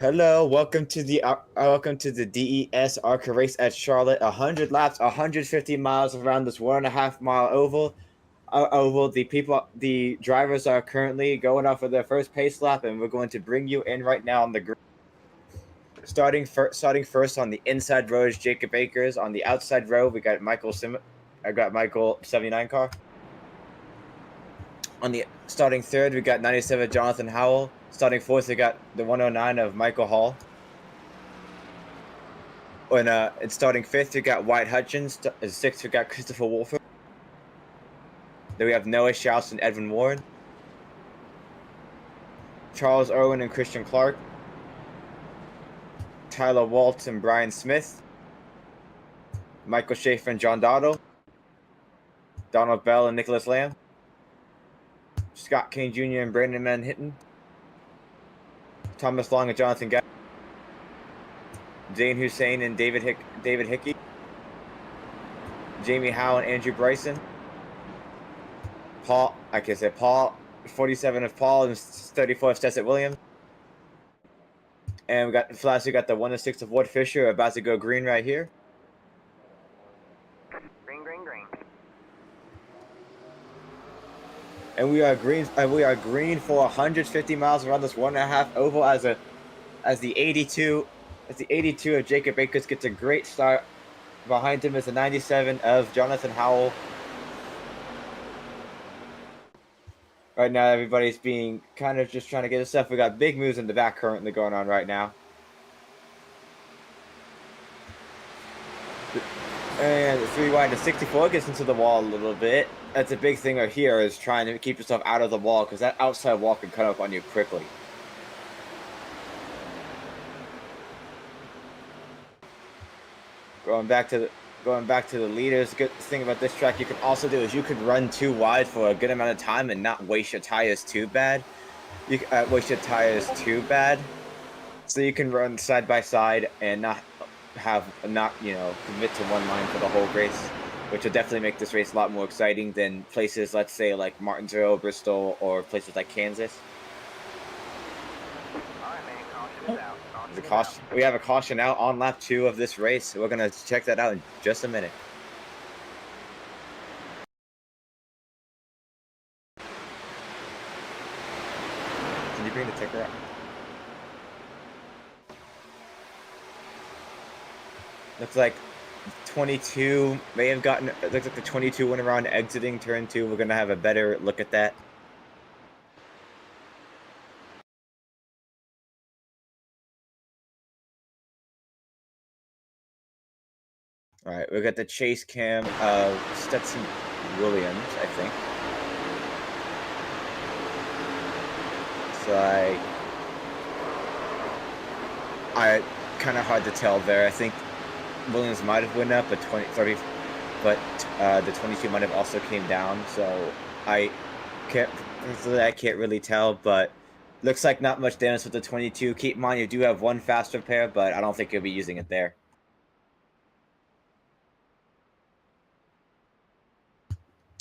Hello, welcome to the DES ARCA race at Charlotte. 100 laps, 150 miles around this 1.5 mile oval. The drivers are currently going off of their first pace lap, and we're going to bring you in right now on the grid. Starting first on the inside row is Jacob Akers. On the outside row, we got I got Michael 79 car. On the starting third, we got 97 Jonathan Howell. Starting fourth, we got the 109 of Michael Hall. And starting fifth, we got White Hutchins. Sixth, we got Christopher Wolfer. Then we have Noah Schaus and Edwin Warren. Charles Irwin and Christian Clark. Tyler Waltz and Brian Smith. Michael Schaefer and John Dotto. Donald Bell and Nicholas Lamb. Scott Kane Jr. and Brandon Manhattan. Thomas Long and Jonathan Gatt. Zane Hussein and David Hickey. Jamie Howe and Andrew Bryson. Paul, 47 of Paul and 34 of Stessett Williams. And we got the 1 and 6 of Ward Fisher about to go green right here. Green. And we are green. We are green for 150 miles around this 1.5 oval as the 82 of Jacob Akers gets a great start. Behind him is the 97 of Jonathan Howell. Right now, everybody's being kind of just trying to get this stuff. We got big moves in the back currently going on right now. And the 3 wide to 64 gets into the wall a little bit. That's a big thing right here, is trying to keep yourself out of the wall, because that outside wall can cut up on you quickly. Going back to the leaders. The good thing about this track you can also do is you can run too wide for a good amount of time and not waste your tires too bad. So you can run side by side and not commit to one line for the whole race, which will definitely make this race a lot more exciting than places, let's say, like Martinsville, Bristol, or places like Kansas. We have a caution out on lap 2 of this race. So we're gonna check that out in just a minute. Can you bring the ticker up? Looks like 22 may have gotten. It looks like the 22 went around exiting turn 2. We're gonna have a better look at that. All right, we got the chase cam of Stetson Williams, I think. So I kind of hard to tell there. I think Williams might have went up, but the 22 might have also came down. So I can't really tell, but looks like not much damage with the 22. Keep in mind you do have one faster pair, but I don't think you'll be using it there.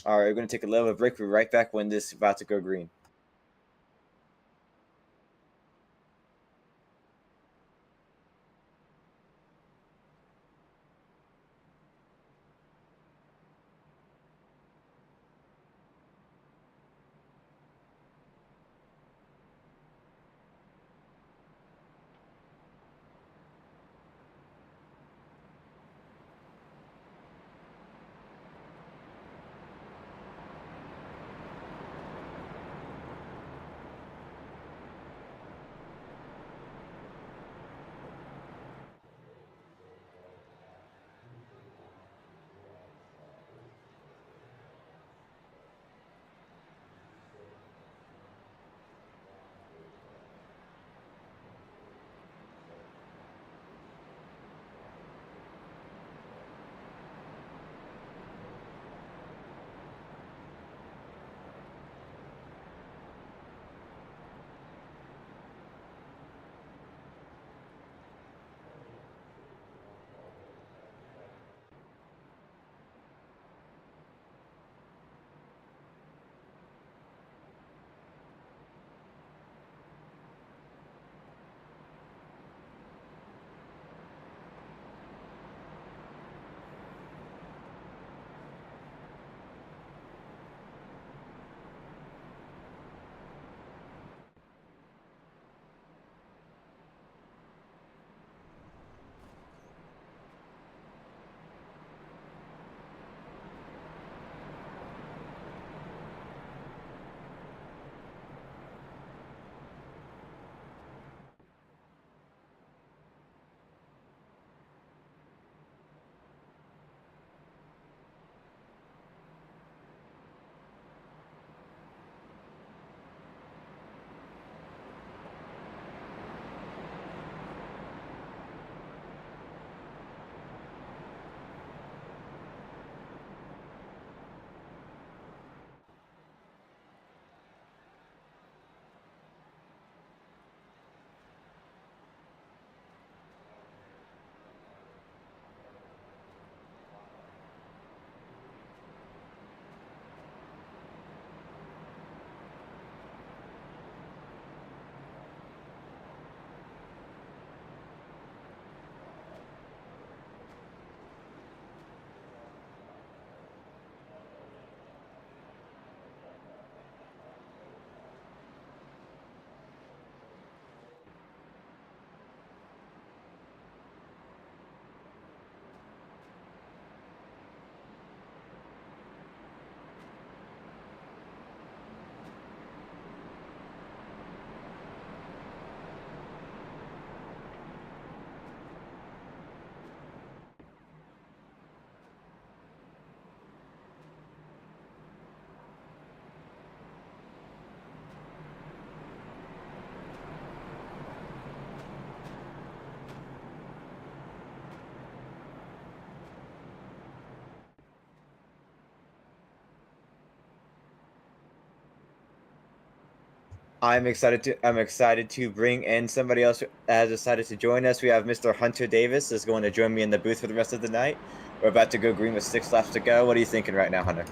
All right, we're going to take a little bit of break. We'll be right back when this is about to go green. I'm excited to bring in somebody else who has decided to join us. We have Mr. Hunter Davis is going to join me in the booth for the rest of the night. We're about to go green with 6 laps to go. What are you thinking right now, Hunter?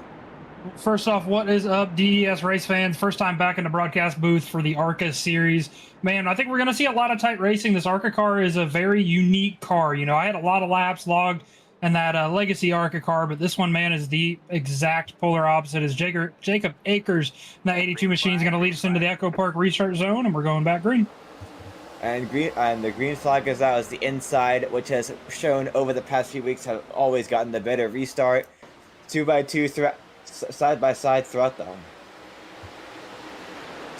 First off, what is up, DES race fans? First time back in the broadcast booth for the ARCA Series. Man, I think we're going to see a lot of tight racing. This ARCA car is a very unique car. You know, I had a lot of laps logged in that legacy ARCA car, but this one, man, is the exact polar opposite. As Jacob Akers, that 82 machine, is going to lead us into the Echo Park restart zone, and we're going back green. And the green flag is out as the inside, which has shown over the past few weeks have always gotten the better restart. 2x2 side by side throughout the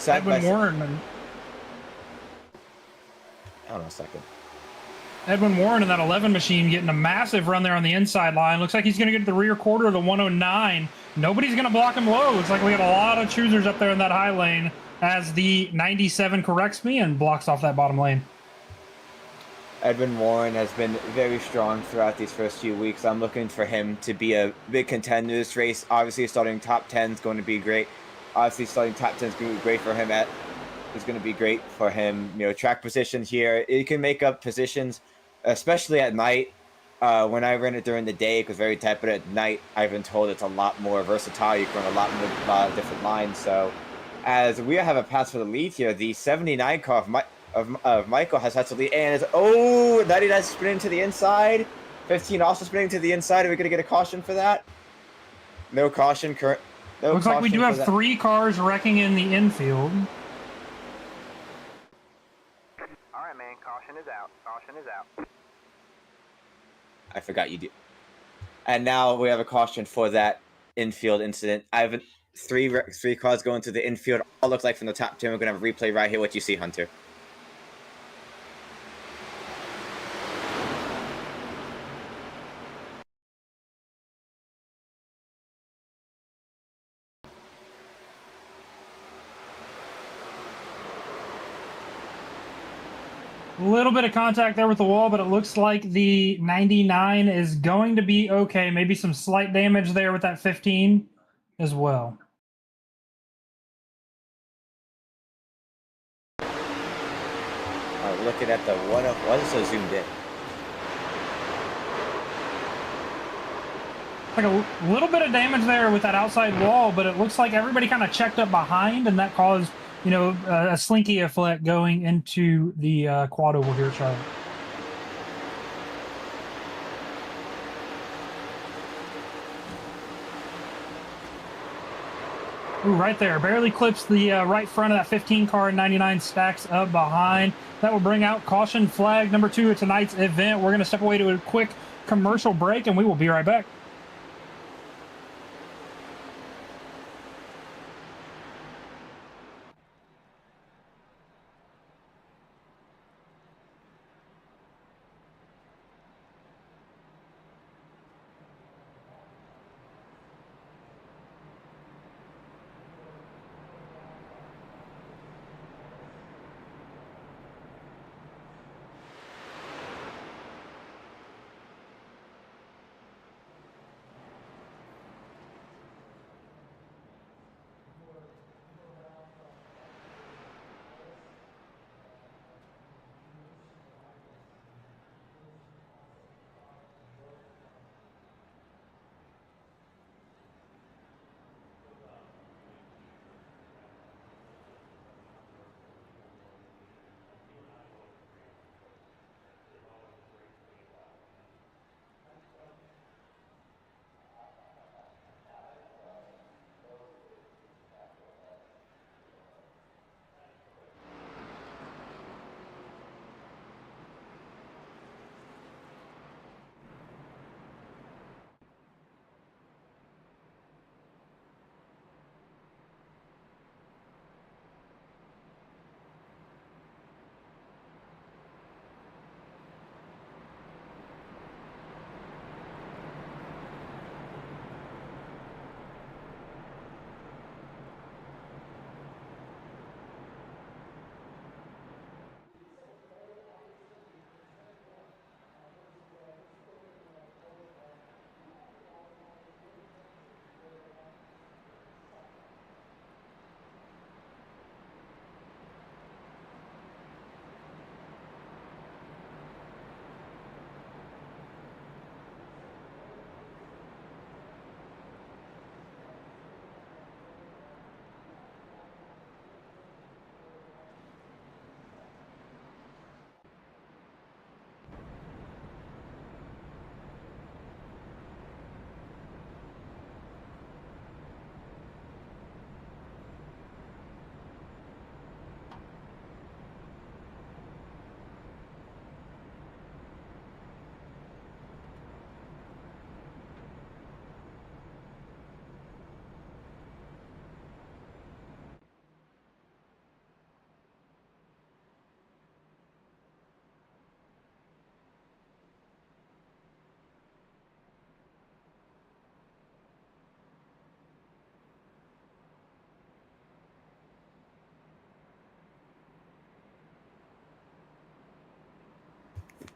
Edwin Warren. Hold on a second. Edwin Warren in that 11 machine getting a massive run there on the inside line. Looks like he's going to get to the rear quarter of the 109. Nobody's going to block him low. Looks like we got a lot of choosers up there in that high lane as the 97 corrects me and blocks off that bottom lane. Edwin Warren has been very strong throughout these first few weeks. I'm looking for him to be a big contender this race. Obviously, starting top 10 is going to be great. Obviously, starting top 10 is going to be great for him. Is going to be great for him. You know, track positions here. You can make up positions, especially at night. When I ran it during the day, it was very tight, but at night, I've been told it's a lot more versatile. You can run a lot of different lines. So, as we have a pass for the lead here, the 79 car of Michael has had to lead, and it's 99 spinning to the inside. 15 also spinning to the inside. Are we going to get a caution for that? No caution. No Looks like we do have that. 3 cars wrecking in the infield. All right, man. Caution is out. Caution is out. I forgot you do. And now we have a caution for that infield incident. I have three cars going to the infield. All looks like from the top 10. We're going to have a replay right here. What you see, Hunter? A little bit of contact there with the wall, but it looks like the 99 is going to be okay. Maybe some slight damage there with that 15 as well. Looking at the one of why is it so zoomed in? Like a little bit of damage there with that outside wall, but it looks like everybody kind of checked up behind, and that caused, you know, a slinky effect going into the quad over here at Charlotte. Ooh, right there. Barely clips the right front of that 15 car, and 99 stacks up behind. That will bring out caution flag number 2 of tonight's event. We're going to step away to a quick commercial break, and we will be right back.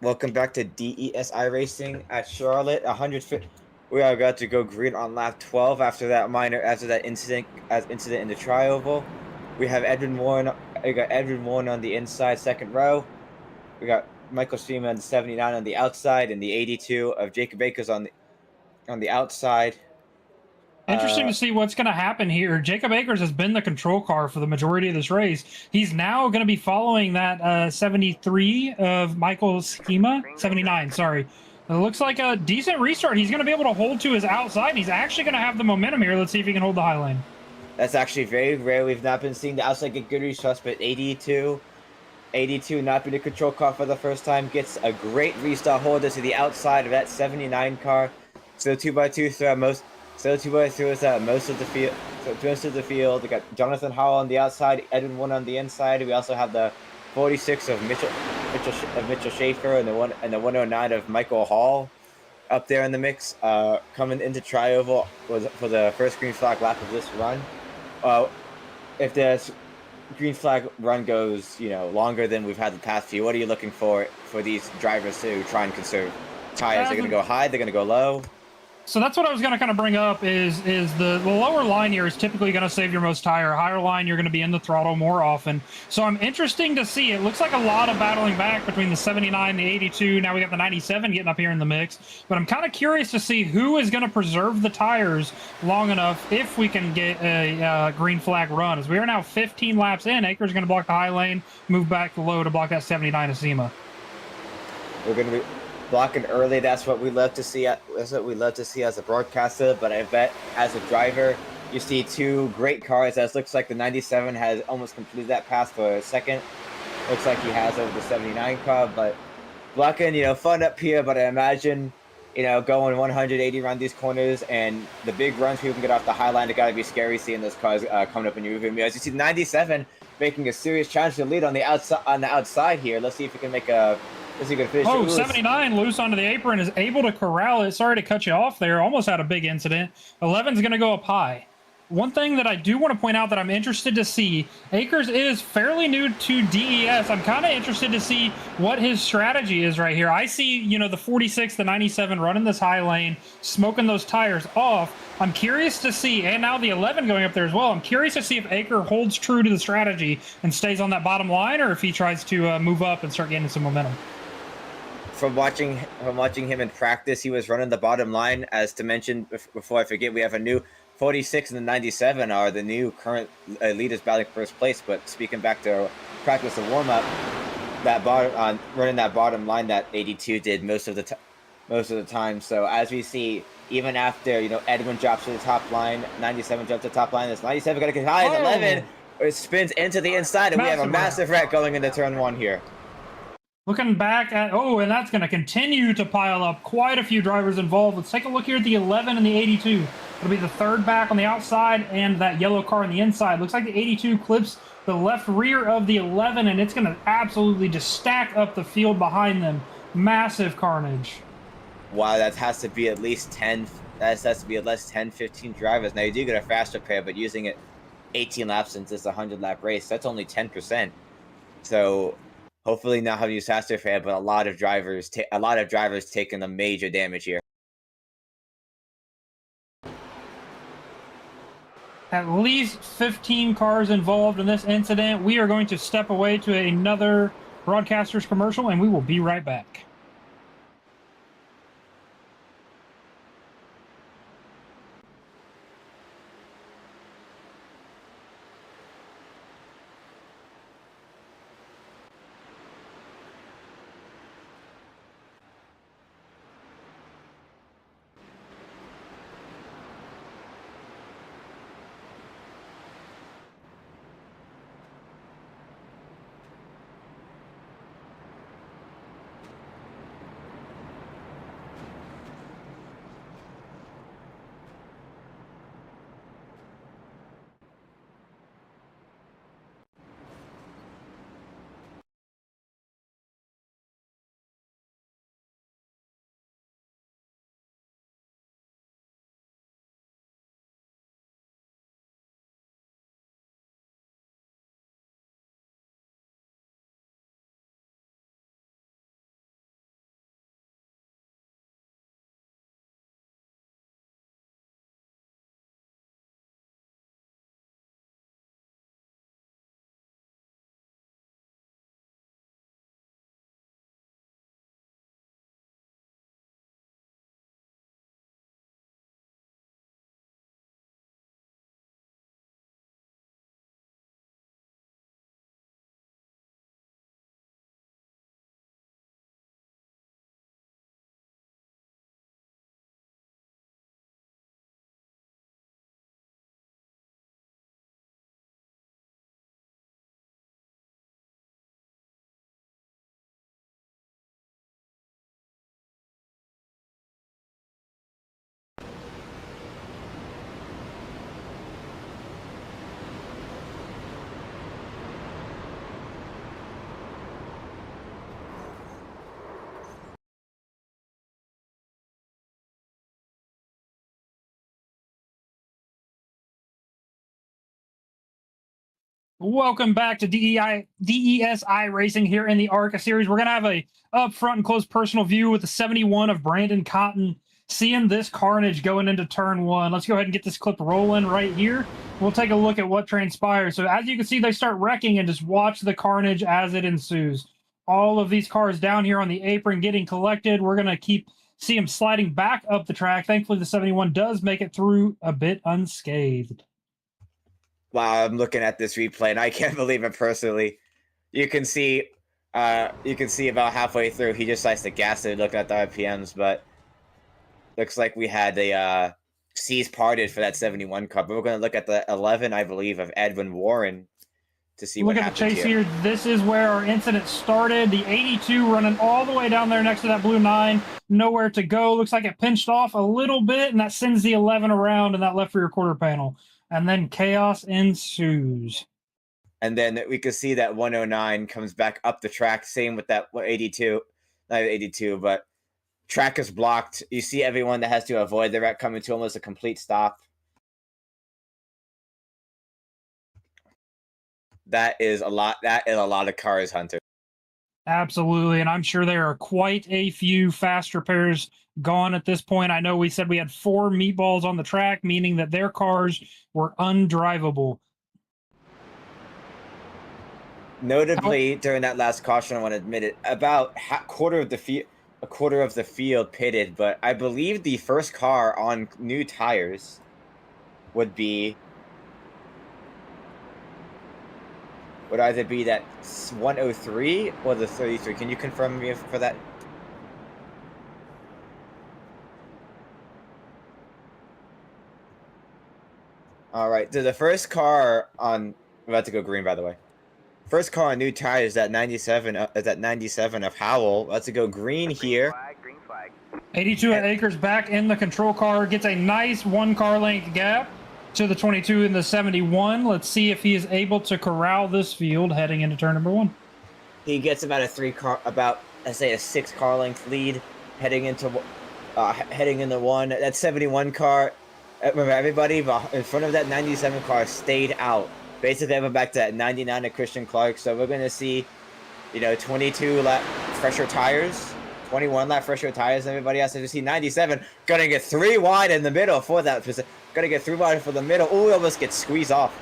Welcome back to DES iRacing at Charlotte. 150. We are about to go green on lap 12 after that incident in the tri-oval. We have Edwin Warren. We got Edwin Warren on the inside, second row. We got Michael Streamer on the 79 on the outside, and the 82 of Jacob Akers on the outside. Interesting to see what's going to happen here. Jacob Akers has been the control car for the majority of this race. He's now going to be following that 73 of Michael Schema. 79, sorry. It looks like a decent restart. He's going to be able to hold to his outside, and he's actually going to have the momentum here. Let's see if he can hold the high lane. That's actually very rare. We've not been seeing the outside get good restarts, but 82 not being a control car for the first time, gets a great restart holder to the outside of that 79 car. So 2x2 throughout most of the field. So most of the field. We got Jonathan Howell on the outside, Edwin One on the inside. We also have the 46 of Mitchell Schaefer and the 109 of Michael Hall up there in the mix. Coming into tri-oval for the first green flag lap of this run. If this green flag run goes, longer than we've had the past few, what are you looking for these drivers to try and conserve tires? They're going to go high, they're going to go low. So that's what I was going to kind of bring up is the lower line here is typically going to save your most tire. Higher line, you're going to be in the throttle more often. So I'm interesting to see. It looks like a lot of battling back between the 79 and the 82. Now we got the 97 getting up here in the mix. But I'm kind of curious to see who is going to preserve the tires long enough if we can get a green flag run. As we are now 15 laps in, Akers going to block the high lane, move back to low to block that 79 of SEMA. We're going to be blocking early. That's what we love to see. That's what we love to see as a broadcaster. But I bet as a driver, you see two great cars. As looks like the 97 has almost completed that pass for a second. Looks like he has over the 79 car. But blocking, fun up here. But I imagine, going 180 around these corners and the big runs people can get off the high line. It got to be scary seeing those cars coming up in your rearview mirror. As you see, the 97 making a serious challenge to lead on the outside here. Let's see if he can make a. Oh, 79 loose onto the apron, is able to corral it. Sorry to cut you off there. Almost had a big incident. 11's going to go up high. One thing that I do want to point out that I'm interested to see, Akers is fairly new to DES. I'm kind of interested to see what his strategy is right here. I see, the 46, the 97 running this high lane, smoking those tires off. I'm curious to see, and now the 11 going up there as well. I'm curious to see if Aker holds true to the strategy and stays on that bottom line, or if he tries to move up and start getting some momentum. From watching him in practice, he was running the bottom line. As to mention before I forget, we have a new 46 and the 97 are the new current leaders battling first place. But speaking back to practice and warm up, running that bottom line that 82 did most of the time. So as we see, even after Edwin drops to the top line, 97 jumps to the top line. This 97 going to get high as 11. It spins into the inside, and we have a massive wreck going into turn one here. Looking back at, and that's going to continue to pile up. Quite a few drivers involved. Let's take a look here at the 11 and the 82. It'll be the third back on the outside and that yellow car on the inside. Looks like the 82 clips the left rear of the 11, and it's going to absolutely just stack up the field behind them. Massive carnage. Wow, that has to be at least 10. That has to be at least 10, 15 drivers. Now, you do get a faster pair, but using it 18 laps since it's a 100-lap race, that's only 10%. So hopefully not have used faster pair, but a lot of drivers taking the major damage here. At least 15 cars involved in this incident. We are going to step away to another broadcaster's commercial, and we will be right back. Welcome back to DESI Racing here in the ARCA Series. We're going to have a up front and close personal view with the 71 of Brandon Cotton, seeing this carnage going into turn one. Let's go ahead and get this clip rolling right here. We'll take a look at what transpires. So as you can see, they start wrecking and just watch the carnage as it ensues. All of these cars down here on the apron getting collected. We're going to see them sliding back up the track. Thankfully, the 71 does make it through a bit unscathed. Wow, I'm looking at this replay and I can't believe it personally. You can see about halfway through he just likes to gas it looking at the RPMs, but looks like we had the C's parted for that 71 car. But we're going to look at the 11, I believe, of Edwin Warren to see what happens. Look at the chase here. This is where our incident started. The 82 running all the way down there next to that blue 9. Nowhere to go. Looks like it pinched off a little bit, and that sends the 11 around in that left rear quarter panel. And then chaos ensues. And then we can see that 109 comes back up the track. Same with that 82. Not 82, but track is blocked. You see everyone that has to avoid the wreck coming to almost a complete stop. That is a lot. That is a lot of cars, Hunter. Absolutely, and I'm sure there are quite a few fast repairs gone at this point. I know we said we had 4 meatballs on the track, meaning that their cars were undrivable. Notably, during that last caution, I want to admit it, about a quarter of the field pitted, but I believe the first car on new tires would either be that 103 or the 33. Can you confirm me for that? All right. So the first car on, I'm about to go green, by the way. First car on new tires is that 97. That 97 of Howell. Let's go green here. Green flag. 82 at Acres back in the control car, gets a nice 1 car length gap to the 22 and the 71. Let's see if he is able to corral this field heading into turn number 1. He gets about a 6 car length lead heading into one. That 71 car. Remember, everybody in front of that 97 car stayed out. Basically, I went back to that 99 of Christian Clark. So we're gonna see, 22 lap fresher tires, 21 lap fresher tires. Everybody else. You see 97 gonna get 3 wide in the middle for that. Gonna get 3 wide for the middle. Ooh, almost gets squeezed off.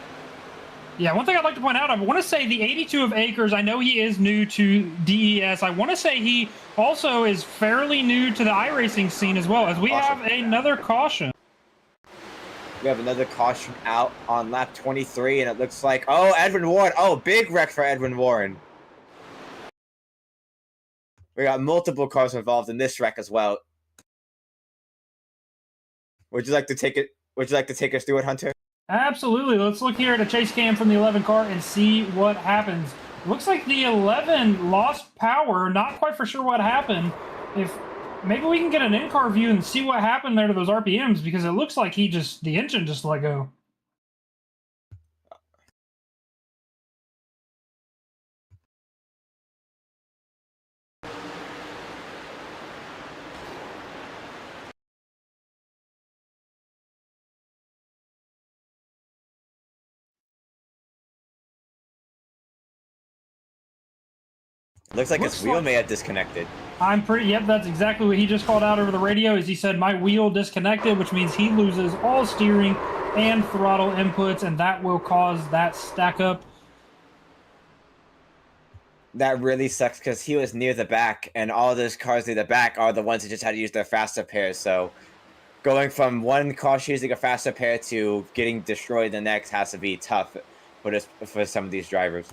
Yeah, one thing I'd like to point out, I want to say the 82 of Acres, I know he is new to DES. I want to say he also is fairly new to the iRacing scene as well, as we have another caution. We have another caution out on lap 23, and it looks like, Edwin Warren. Oh, big wreck for Edwin Warren. We got multiple cars involved in this wreck as well. Would you like to take us through it, Hunter? Absolutely. Let's look here at a chase cam from the 11 car and see what happens. Looks like the 11 lost power. Not quite for sure what happened. If maybe we can get an in-car view and see what happened there to those RPMs, because it looks like the engine just let go. Looks like his wheel may have disconnected. Yep, that's exactly what he just called out over the radio. Is he said, my wheel disconnected, which means he loses all steering and throttle inputs, and that will cause that stack up. That really sucks because he was near the back, and all those cars near the back are the ones that just had to use their faster pair. So going from one car choosing a faster pair to getting destroyed the next has to be tough for some of these drivers.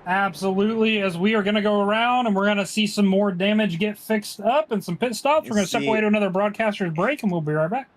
Absolutely, as we are going to go around and we're going to see some more damage get fixed up and some pit stops. We're going to step away to another broadcaster's break, and we'll be right back.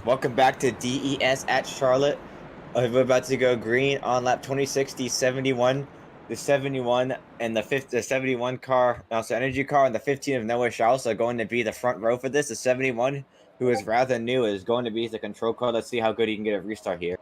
Welcome back to DES at Charlotte. We're about to go green on lap 26, the 71. The 71 and the 71 car, also energy car, and the 15 of Noah Schaus are going to be the front row for this. The 71, who is rather new, is going to be the control car. Let's see how good he can get a restart here.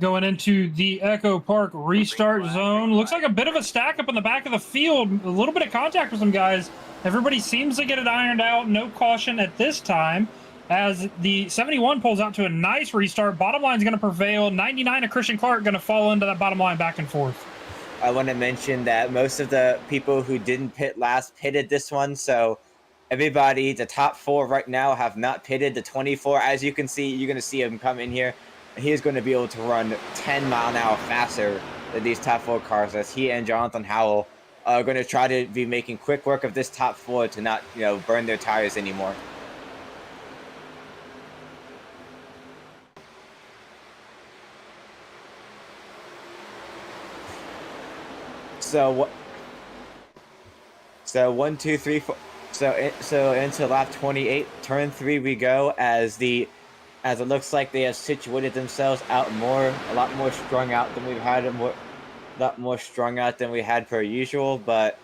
Going into the Echo Park restart zone. Looks like a bit of a stack up in the back of the field. A little bit of contact with some guys. Everybody seems to get it ironed out. No caution at this time, as the 71 pulls out to a nice restart. Bottom line is going to prevail. 99 of Christian Clark going to fall into that bottom line back and forth. I want to mention that most of the people who didn't pit last pitted this one, so everybody, the top 4 right now, have not pitted. The 24, as you can see, you're going to see him come in here. He is going to be able to run 10 mile an hour faster than these top 4 cars, as he and Jonathan Howell are going to try to be making quick work of this top 4 to not, burn their tires anymore. So 1, 2, 3, 4. So into lap 28, turn 3 we go, as it looks like they have situated themselves out a lot more strung out than we've had, a lot more strung out than we had per usual. But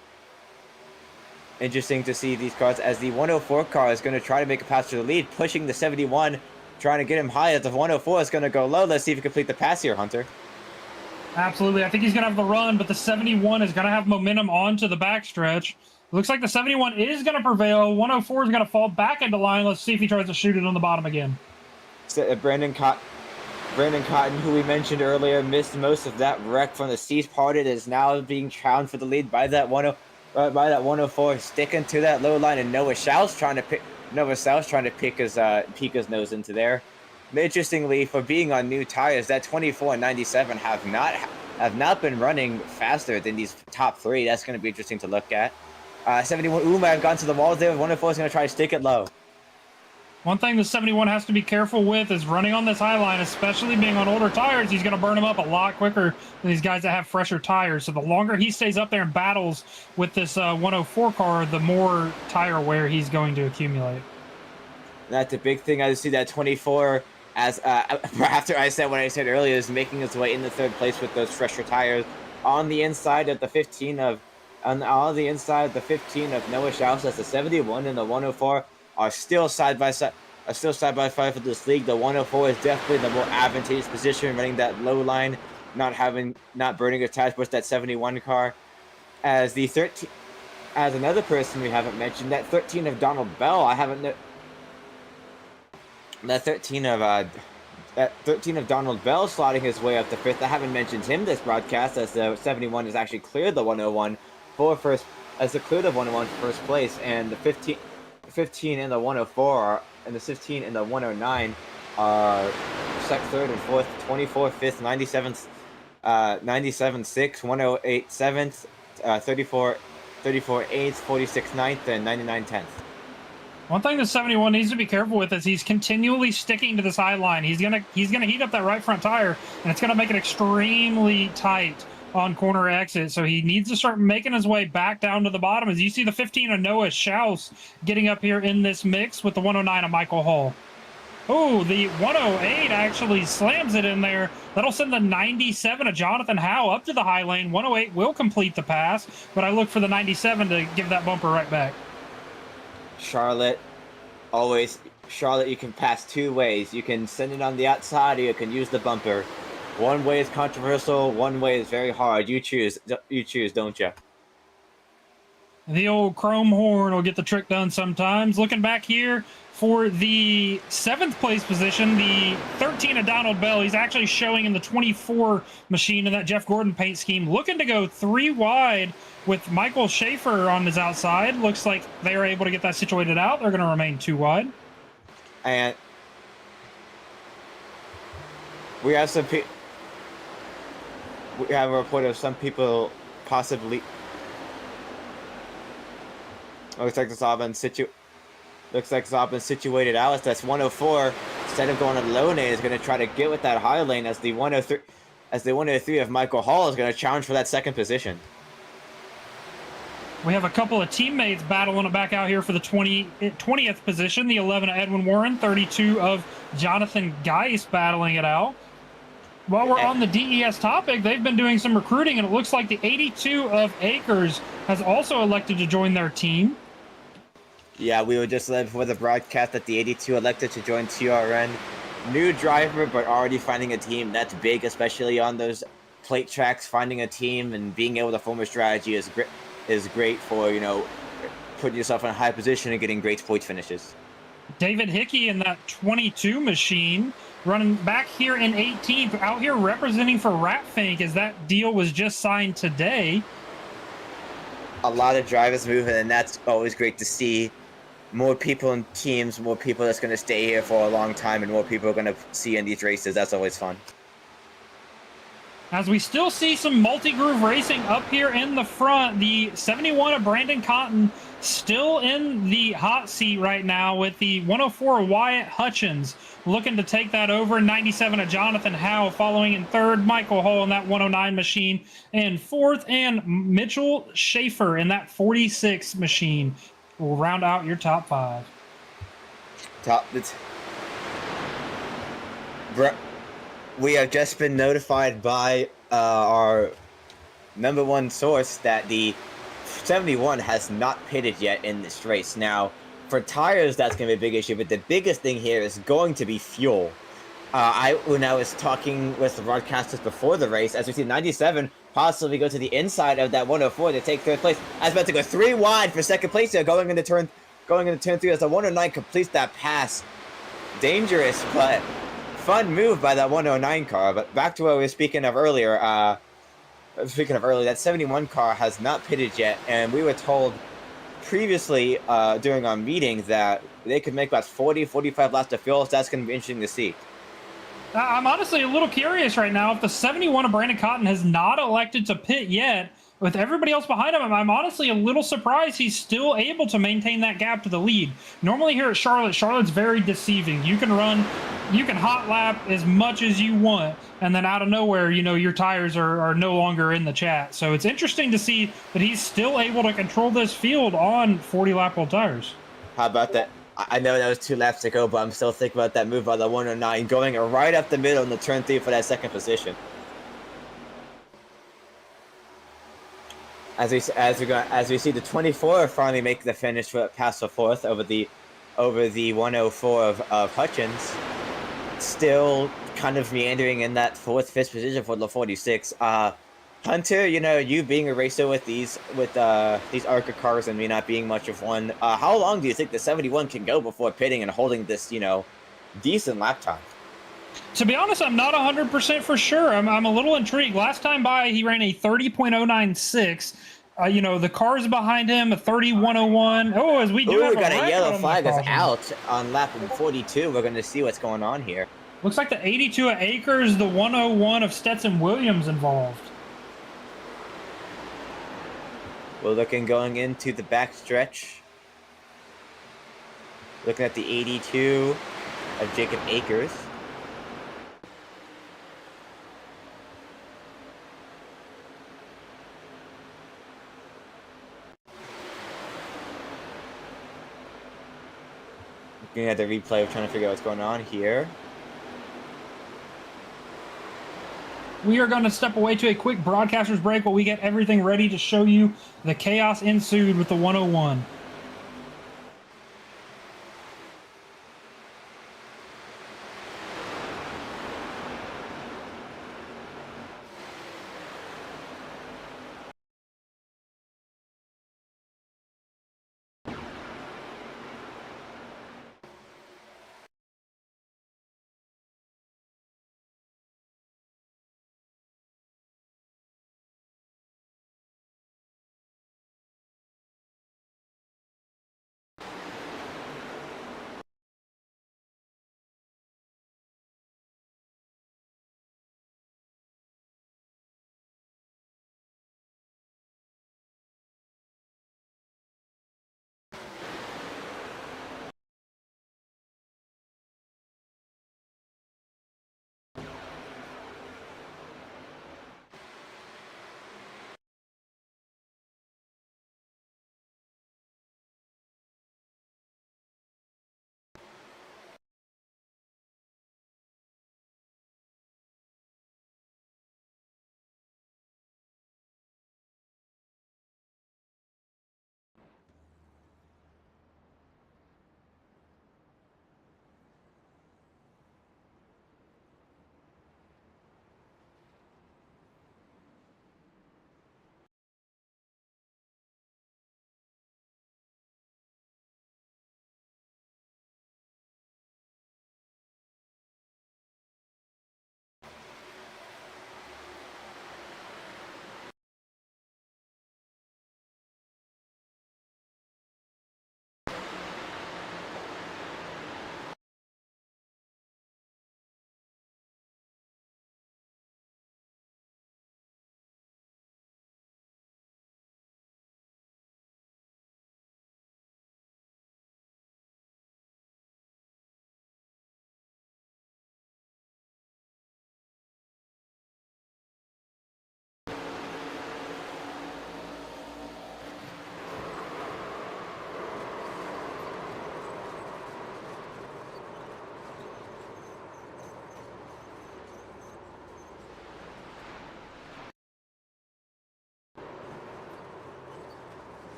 interesting to see these cars, as the 104 car is going to try to make a pass to the lead, pushing the 71, trying to get him high. As the 104 is going to go low. Let's see if he can complete the pass here, Hunter. Absolutely. I think he's going to have the run, but the 71 is going to have momentum onto the backstretch. Looks like the 71 is going to prevail. 104 is going to fall back into line. Let's see if he tries to shoot it on the bottom again. So, Brandon Cotton, who we mentioned earlier, missed most of that wreck from the C's parted, is now being challenged for the lead by that 104, sticking to that low line, and Noah Schaus trying to peek his nose into there. Interestingly, for being on new tires, that 24 and 97 have not been running faster than these top 3. That's going to be interesting to look at. 71 might have gone to the wall there. 104 is going to try to stick it low. One thing the 71 has to be careful with is running on this high line, especially being on older tires. He's going to burn them up a lot quicker than these guys that have fresher tires. So the longer he stays up there and battles with this 104 car, the more tire wear he's going to accumulate. That's a big thing. I see that 24, as after I said what I said earlier, is making its way in the 3rd place with those fresher tires on the inside of the 15 of Noah Schaus. As the 71 and the 104 are still side by side for this league. The 104 is definitely the more advantageous position, running that low line, not burning his tires, but that 71 car. As another person we haven't mentioned, that 13 of Donald Bell, that 13 of Donald Bell slotting his way up to 5th. I haven't mentioned him this broadcast, as the 71 has actually cleared the 101 for first place, and the 15 and the 104 and the 15 and the 109 are 3rd and 4th, 24 5th, 97 6th, 108 7th, 34 8th, 46 9th, and 99 10th. One thing the 71 needs to be careful with is he's continually sticking to this high line. He's gonna heat up that right front tire, and it's gonna make it extremely tight on corner exit. So he needs to start making his way back down to the bottom. As you see the 15 of Noah Schaus getting up here in this mix with the 109 of Michael Hall. Oh, the 108 actually slams it in there. That'll send the 97 of Jonathan Howe up to the high lane. 108 will complete the pass, but I look for the 97 to give that bumper right back. Charlotte, you can pass 2 ways. You can send it on the outside, or you can use the bumper. One way is controversial, one way is very hard. You choose, don't you? The old chrome horn will get the trick done sometimes. Looking back here for the 7th place position, the 13 of Donald Bell. He's actually showing in the 24 machine in that Jeff Gordon paint scheme. Looking to go 3 wide with Michael Schaefer on his outside. Looks like they are able to get that situated out. They're going to remain 2 wide. And we have a report of some people possibly. Looks like it's all been situated out. That's 104. Instead of going to the low lane, is going to try to get with that high lane, as the 103 of Michael Hall is going to challenge for that 2nd position. We have a couple of teammates battling back out here for the 20th position. The 11 of Edwin Warren, 32 of Jonathan Geis battling it out. While we're on the DES topic, they've been doing some recruiting, and it looks like the 82 of Acres has also elected to join their team. Yeah, we were just led before the broadcast that the 82 elected to join TRN. New driver, but already finding a team. That's big, especially on those plate tracks. Finding a team and being able to form a strategy is great for, you know, putting yourself in a high position and getting great point finishes. David Hickey in that 22 machine, running back here in 18th, out here representing for Ratfink, as that deal was just signed today. A lot of drivers moving, and that's always great to see. More people in teams, more people that's going to stay here for a long time, and more people are going to see in these races. That's always fun. As we still see some multi-groove racing up here in the front, the 71 of Brandon Cotton still in the hot seat right now, with the 104 of Wyatt Hutchins looking to take that over. 97 of Jonathan Howe following in third. Michael Hull in that 109 machine in fourth, and Mitchell Schaefer in that 46 machine will round out your top five. We have just been notified by our number one source that the 71 has not pitted yet in this race. Now, for tires, that's going to be a big issue, but the biggest thing here is going to be fuel. When I was talking with the broadcasters before the race, as we see 97 possibly go to the inside of that 104 to take third place. I was about to go 3 wide for second place here, going into turn 3 as the 109 completes that pass. Dangerous, but fun move by that 109 car. But back to what we were speaking of earlier, that 71 car has not pitted yet, and we were told previously during our meeting that they could make about 40-45 laps of fuel, so that's going to be interesting to see. I'm honestly a little curious right now if the 71 of Brandon Cotton has not elected to pit yet. With everybody else behind him, I'm honestly a little surprised he's still able to maintain that gap to the lead. Normally here at Charlotte's very deceiving. You can hot lap as much as you want, and then out of nowhere, you know, your tires are no longer in the chat. So it's interesting to see that he's still able to control this field on 40 lap old tires. How about that? I know that was 2 laps to go, but I'm still thinking about that move by the 109, going right up the middle in the turn 3 for that second position. As we see the 24 finally make the finish for past the fourth over the 104 of Hutchins, still kind of meandering in that 4th, 5th position for the 46. Hunter, you know, you being a racer with these ARCA cars and me not being much of one, how long do you think the 71 can go before pitting and holding this, you know, decent lap time? To be honest, I'm not 100% for sure. I'm a little intrigued. Last time by, he ran a 30.096. You know, the cars behind him, a 3101. Oh, as we do have we got a yellow flag that's out on lap 42. We're going to see what's going on here. Looks like the 82 of Acres, the 101 of Stetson Williams involved. We're looking going into the back stretch. Looking at the 82 of Jacob Akers. Looking at the replay, we're trying to figure out what's going on here. We are going to step away to a quick broadcaster's break while we get everything ready to show you the chaos ensued with the 101.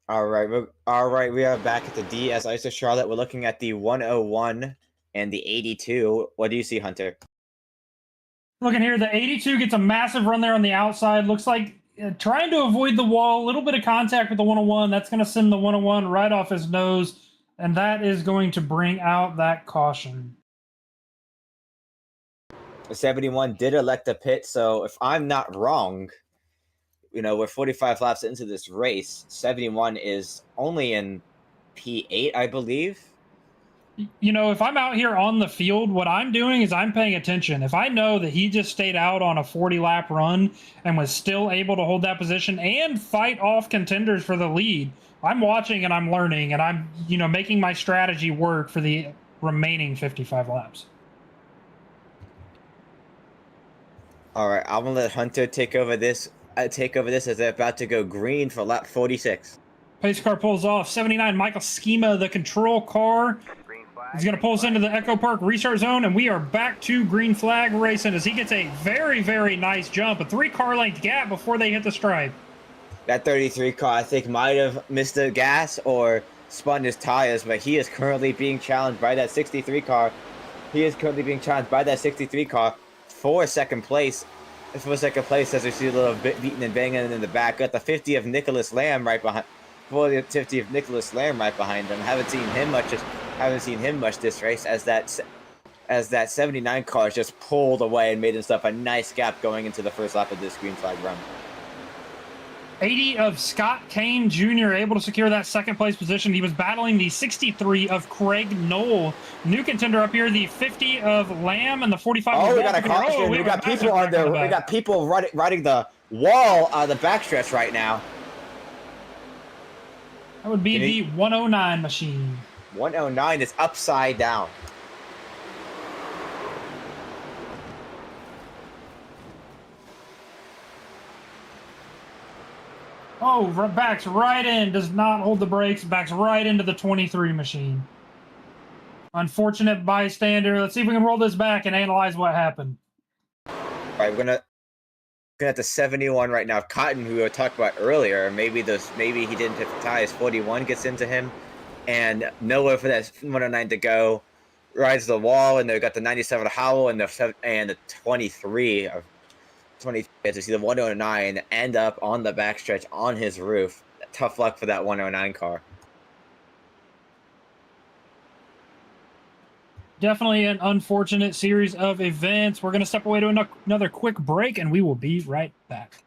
All right. We are back at the DS ISO Charlotte. We're looking at the 101 and the 82. What do you see, Hunter? Looking here, the 82 gets a massive run there on the outside. Looks like trying to avoid the wall. A little bit of contact with the 101. That's going to send the 101 right off his nose. And that is going to bring out that caution. The 71 did elect a pit, so if I'm not wrong, we're 45 laps into this race. 71 is only in P8, I believe. If I'm out here on the field, what I'm doing is I'm paying attention. If I know that he just stayed out on a 40-lap run and was still able to hold that position and fight off contenders for the lead, I'm watching and I'm learning and I'm, making my strategy work for the remaining 55 laps. All right, I'm gonna let Hunter take over this. As they're about to go green for lap 46. Pace car pulls off. 79, Michael Schema, the control car. Green flag. He's going to pull us into the Echo Park restart zone, and we are back to green flag racing as he gets a very, very nice jump. A 3-car length gap before they hit the stripe. That 33 car, I think, might have missed the gas or spun his tires, but he is currently being challenged by that 63 car. For second place. As we see a little bit beating and banging in the back. Got the 50 of Nicholas Lamb right behind. Haven't seen him much this race as that 79 car just pulled away and made himself a nice gap going into the first lap of this green flag run. 80 of Scott Kane Jr. able to secure that second place position. He was battling the 63 of Craig Knoll. New contender up here, the 50 of Lamb and the 45 Oh, of we got a caution. We got people on there. We got people riding the wall on the backstretch right now. That would be the 109 machine. 109 is upside down. Oh, backs right in. Does not hold the brakes. Backs right into the 23 machine. Unfortunate bystander. Let's see if we can roll this back and analyze what happened. All right, we're gonna at the 71 right now. Cotton, who we talked about earlier, maybe he didn't hit the tires. 41 gets into him, and nowhere for that 109 to go. Rides the wall, and they've got the 97 Howell and the 23 of 20 to see the 109 end up on the backstretch on his roof. Tough luck for that 109 car. Definitely an unfortunate series of events. We're going to step away to another quick break, and we will be right back.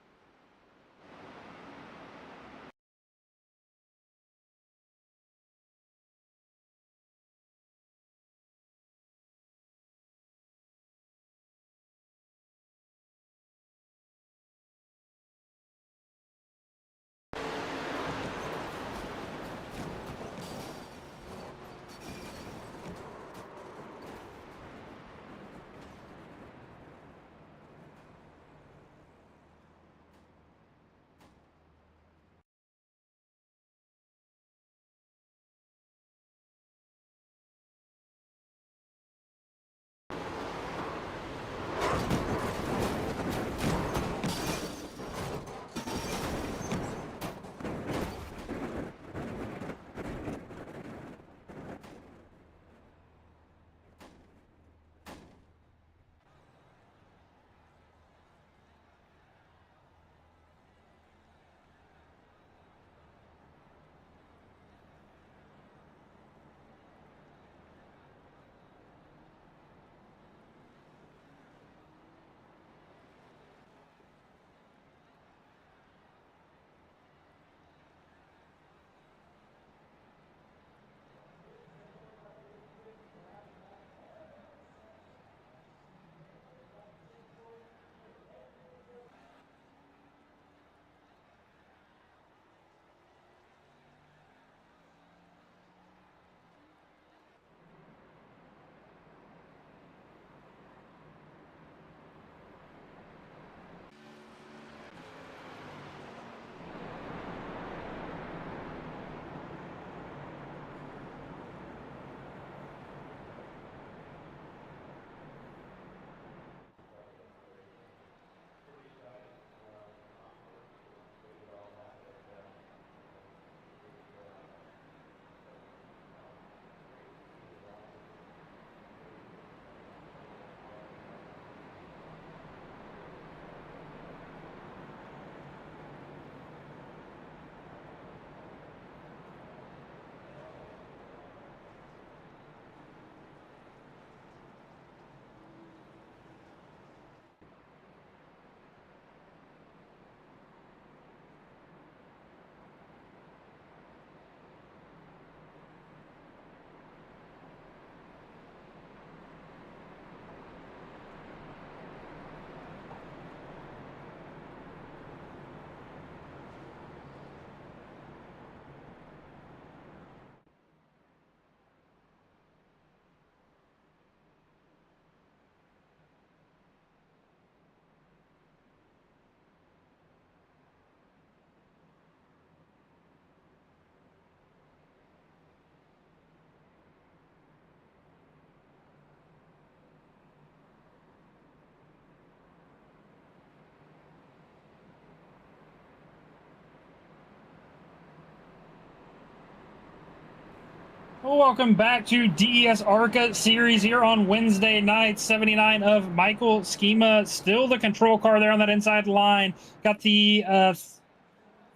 Well, welcome back to DES ARCA Series here on Wednesday night. 79 of Michael Schema, still the control car there on that inside line. Got the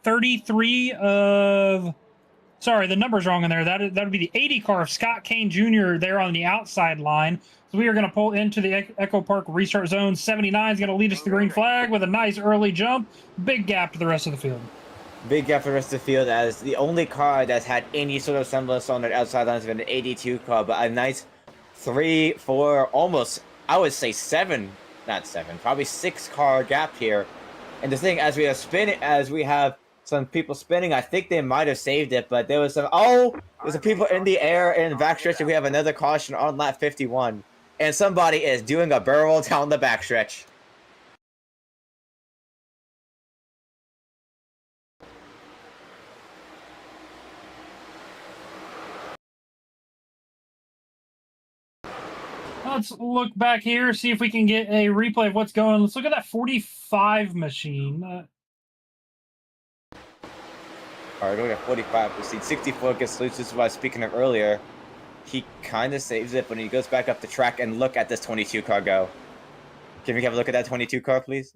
33 of... Sorry, the number's wrong in there. That would be the 80 car of Scott Kane Jr. there on the outside line. So we are going to pull into the Echo Park restart zone. 79 is going to lead us to the green flag with a nice early jump. Big gap to the rest of the field. Big gap for the rest of the field as the only car that's had any sort of semblance on the outside line has been an 82 car, but a nice 3, 4, almost, I would say 7, not 7, probably 6 car gap here. And the thing, as we have some people spinning, I think they might have saved it, but there was some, there's some people in the air in the backstretch, and we have another caution on lap 51. And somebody is doing a barrel down the backstretch. Let's look back here, see if we can get a replay of what's going on. Let's look at that 45 machine. All right, look at 45. We see 64 gets loose. This is what I was speaking of earlier. He kind of saves it, but he goes back up the track and look at this 22 car go. Can we have a look at that 22 car, please?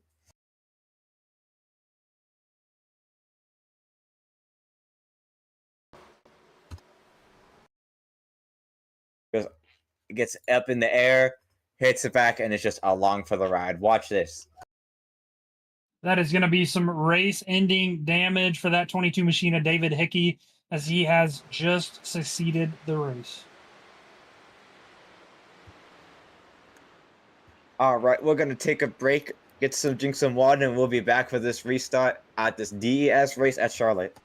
It gets up in the air, hits it back, and it's just along for the ride. Watch this. That is going to be some race-ending damage for that 22 machine of David Hickey, as he has just succeeded the race. All right, we're going to take a break, drink some water, and we'll be back for this restart at this DES race at Charlotte.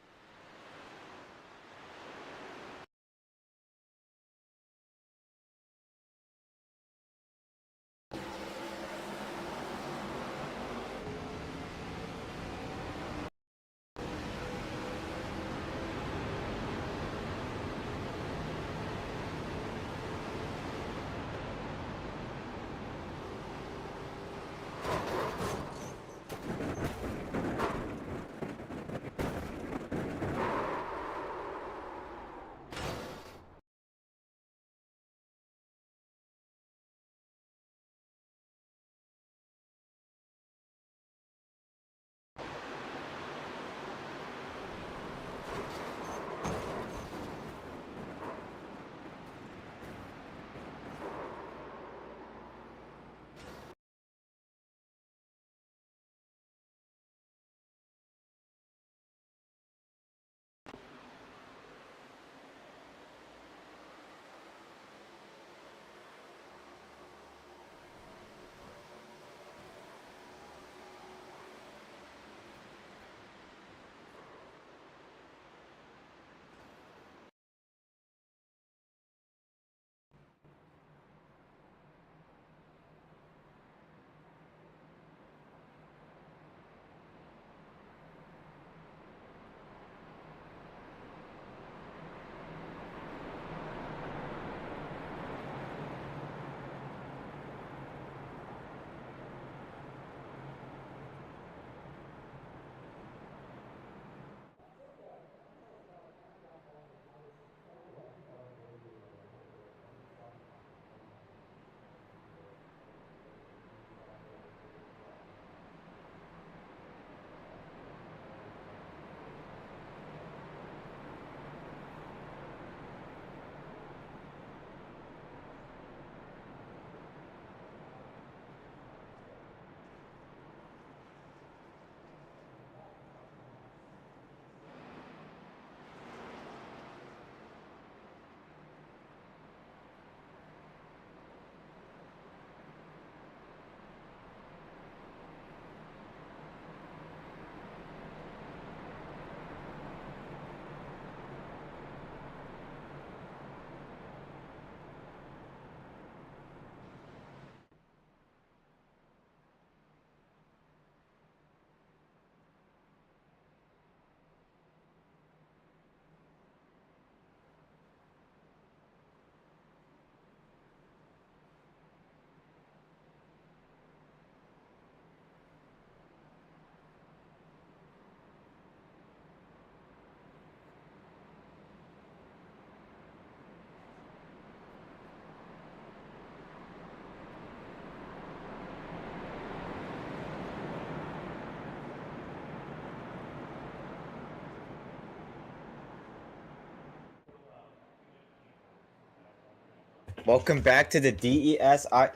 Welcome back to the DES ARCA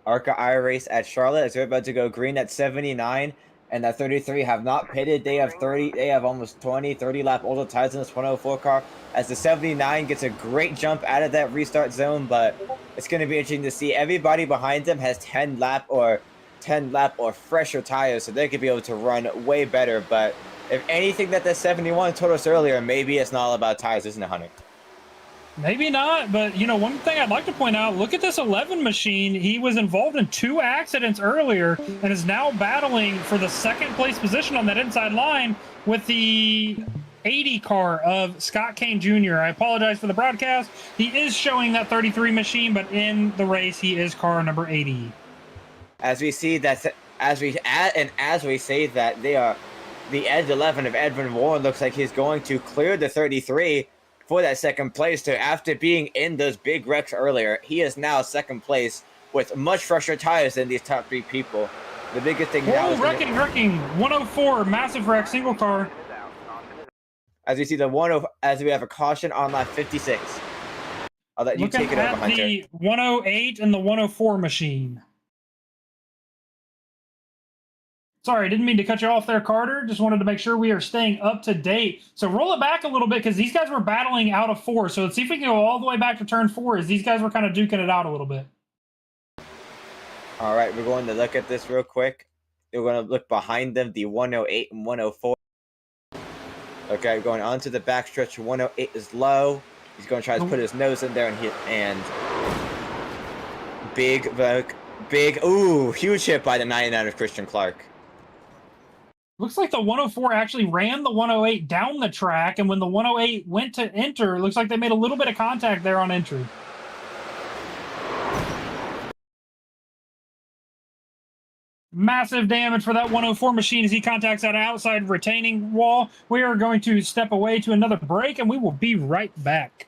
iRace at Charlotte. As we're about to go green at 79 and that 33 have not pitted. They have 30. They have almost 30 lap older tires in this 104 car. As the 79 gets a great jump out of that restart zone, but it's going to be interesting to see. Everybody behind them has 10 lap or fresher tires, so they could be able to run way better. But if anything that the 71 told us earlier, maybe it's not all about tires, isn't it, Hunter? Maybe not, but one thing I'd like to point out, look at this 11 machine. He was involved in 2 accidents earlier and is now battling for the second place position on that inside line with the 80 car of Scott Kane Jr. I apologize for the broadcast. He is showing that 33 machine, but in the race, he is car number 80. As we see that, as we say that they are the Edge 11 of Edwin Warren looks like he's going to clear the 33 for that second place. To after being in those big wrecks earlier, he is now second place with much fresher tires than these top 3 people. The biggest thing now is wrecking 104 massive wreck single car. as we see as we have a caution on lap 56. I'll let you take it over, Hunter. The 108 and the 104 machine. Sorry, didn't mean to cut you off there, Carter. Just wanted to make sure we are staying up to date. So roll it back a little bit because these guys were battling out of 4. So let's see if we can go all the way back to turn 4 as these guys were kind of duking it out a little bit. All right, we're going to look at this real quick. We're going to look behind them, the 108 and 104. Okay, going on to the backstretch. 108 is low. He's going to try to put his nose in there and big, ooh, huge hit by the 99 of Christian Clark. Looks like the 104 actually ran the 108 down the track, and when the 108 went to enter, it looks like they made a little bit of contact there on entry. Massive damage for that 104 machine as he contacts that outside retaining wall. We are going to step away to another break, and we will be right back.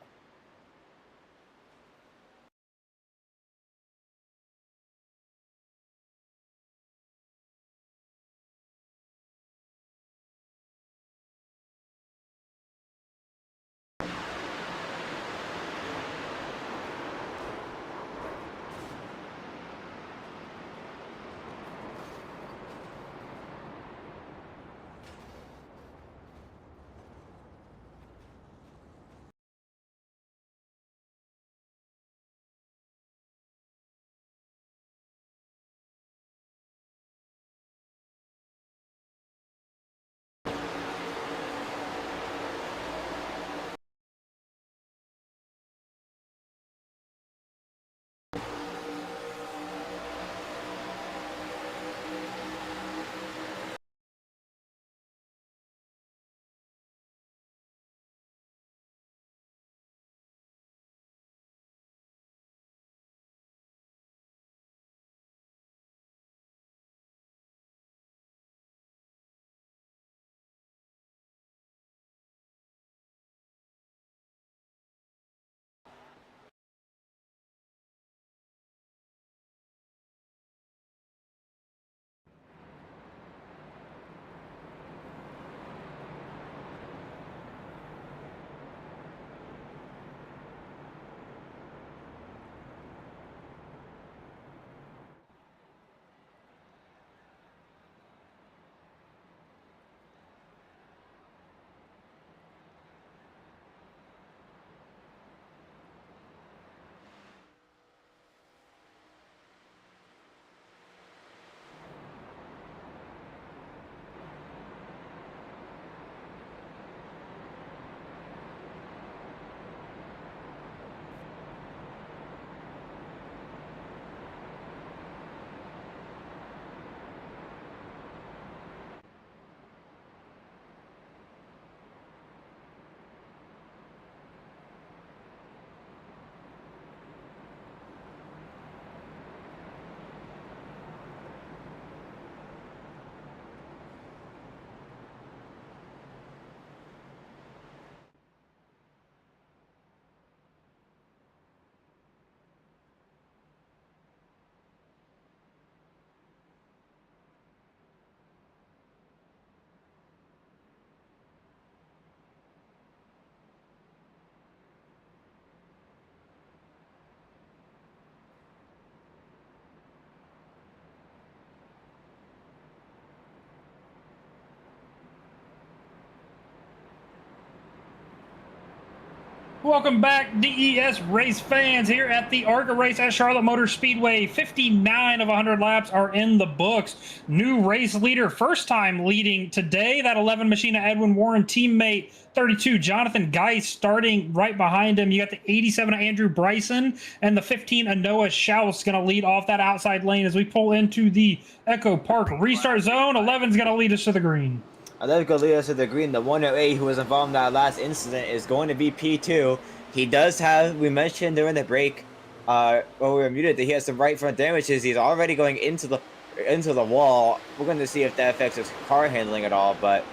Welcome back, DES race fans, here at the ARCA race at Charlotte Motor Speedway. 59 of 100 laps are in the books. New race leader, first time leading today. That 11 Machina Edwin Warren teammate, 32 Jonathan Geis starting right behind him. You got the 87 Andrew Bryson and the 15 Noah Schaus going to lead off that outside lane as we pull into the Echo Park restart zone. 11's going to lead us to the green. Let's go lead us to the green. The 108 who was involved in that last incident is going to be P2. He does have, we mentioned during the break, when we were muted, that he has some right front damages. He's already going into the wall. We're going to see if that affects his car handling at all, but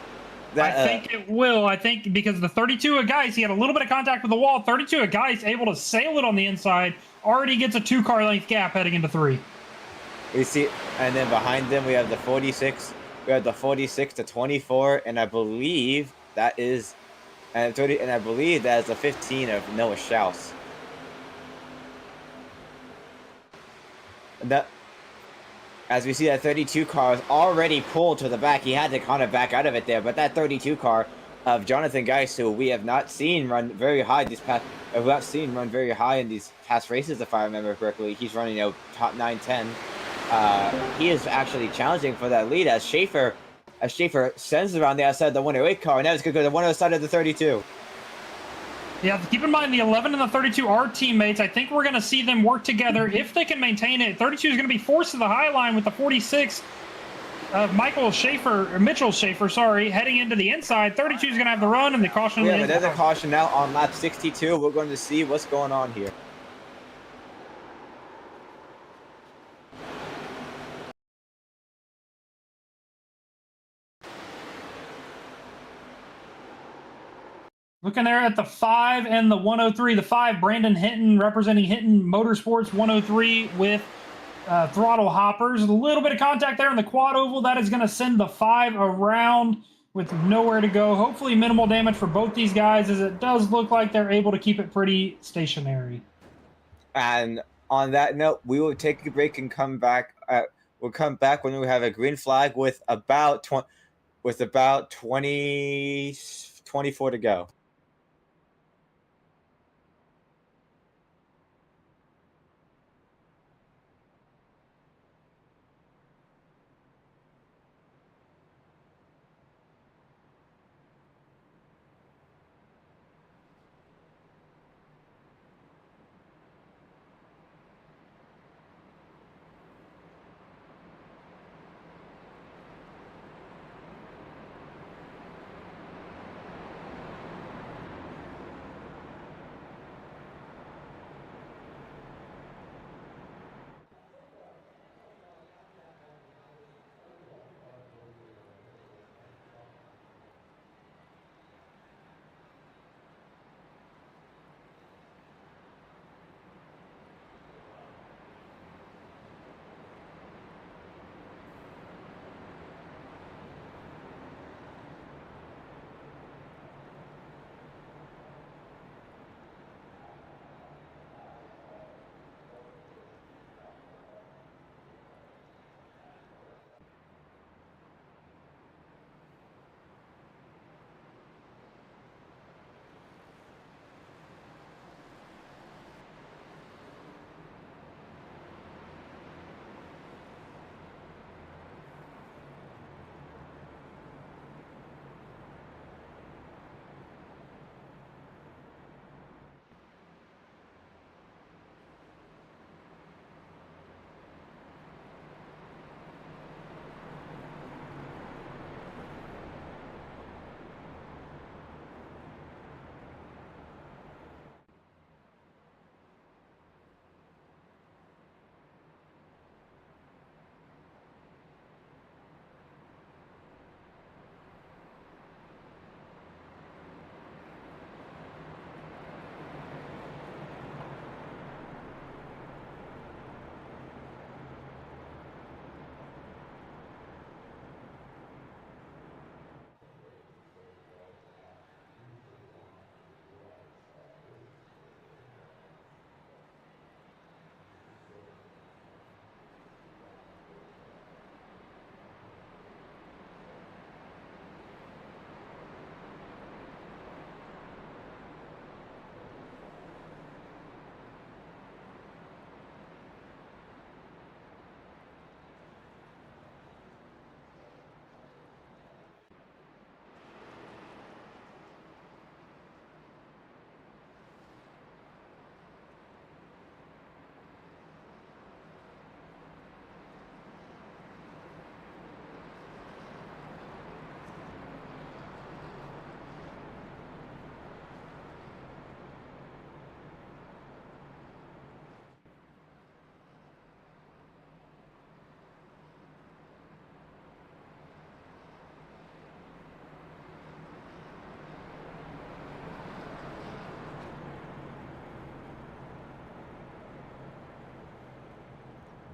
that, I think it will. I think because the 32 of Geis, he had a little bit of contact with the wall. 32 of Geis able to sail it on the inside. Already gets a 2-car length gap heading into 3. we see, and then behind them we have the 46. We have the 46 to 24, and I believe that is, and 30, and I believe that is the 15 of Noah Schaus. And that, as we see, that 32 car is already pulled to the back. He had to kind of back out of it there, but that 32 car of Jonathan Geis, who we have not seen run very high in these past races, if I remember correctly. He's running, top 9, 10. He is actually challenging for that lead as Schaefer sends around the outside of the 108 car, and now it's going to go to the 108 side of the 32. Yeah, keep in mind the 11 and the 32 are teammates. I think we're going to see them work together if they can maintain it. 32 is going to be forced to the high line with the 46 of Mitchell Schaefer, heading into the inside. 32 is going to have the run, and the caution. Yeah, but there's a caution now on lap 62. We're going to see what's going on here. Looking there at the 5 and the 103. The 5, Brandon Hinton, representing Hinton Motorsports. 103 with throttle hoppers. A little bit of contact there in the quad oval. That is going to send the 5 around with nowhere to go. Hopefully minimal damage for both these guys, as it does look like they're able to keep it pretty stationary. And on that note, we will take a break and come back. We'll come back when we have a green flag with about 24 to go.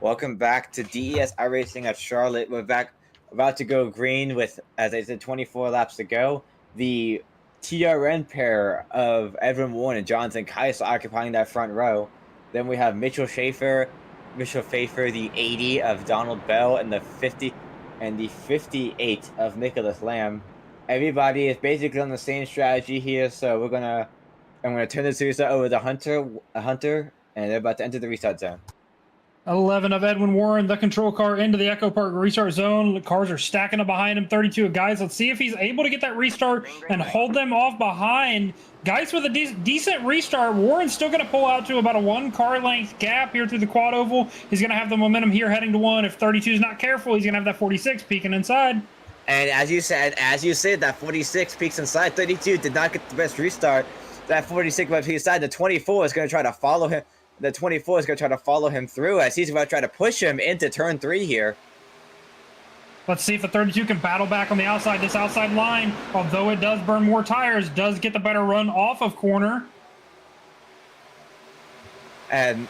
Welcome back to DES iRacing at Charlotte. We're back, about to go green with, as I said, 24 laps to go. The TRN pair of Edwin Warren and Jonathan Kaiser occupying that front row. Then we have Mitchell Schaefer, the 80 of Donald Bell, and the 58 of Nicholas Lamb. Everybody is basically on the same strategy here, so I'm gonna turn the series over to Hunter, and they're about to enter the restart zone. 11 of Edwin Warren, the control car into the Echo Park restart zone. The cars are stacking up behind him. 32 of Guys. Let's see if he's able to get that restart and hold them off behind. Guys with a decent restart. Warren's still going to pull out to about a 1 car length gap here through the quad oval. He's going to have the momentum here heading to 1. If 32 is not careful, he's going to have that 46 peeking inside. And as you said, that 46 peaks inside. 32 did not get the best restart. That 46 went inside. The 24 is going to try to follow him. The 24 is going to try to follow him through as he's going to try to push him into turn 3 here. Let's see if the 32 can battle back on the outside. This outside line, although it does burn more tires, does get the better run off of corner. And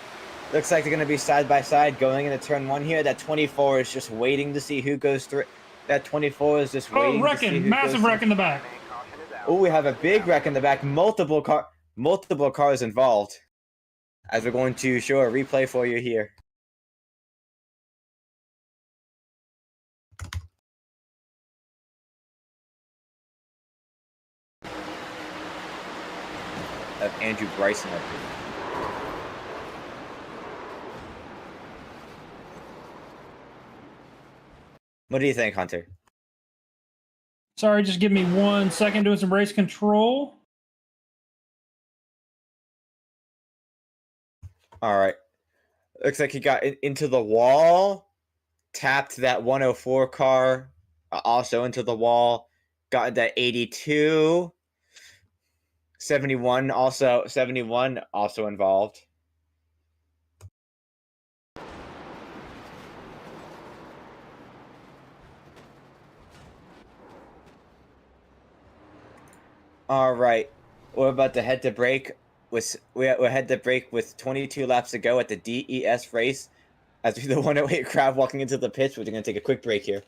looks like they're going to be side by side going into turn 1 here. That 24 is just waiting to see who goes through. That 24 is just waiting to see who massive wreck in the back. Oh, we have a big wreck in the back. Multiple cars involved. As we're going to show a replay for you here. Of Andrew Bryson up here. What do you think, Hunter? Sorry, just give me 1 second doing some race control. All right. Looks like he got into the wall, tapped that 104 car, also into the wall, got that 82, 71 also involved. All right. We're about to head to break. We're head to break with 22 laps to go at the DES race. As we the 108 crowd walking into the pits, we're going to take a quick break here.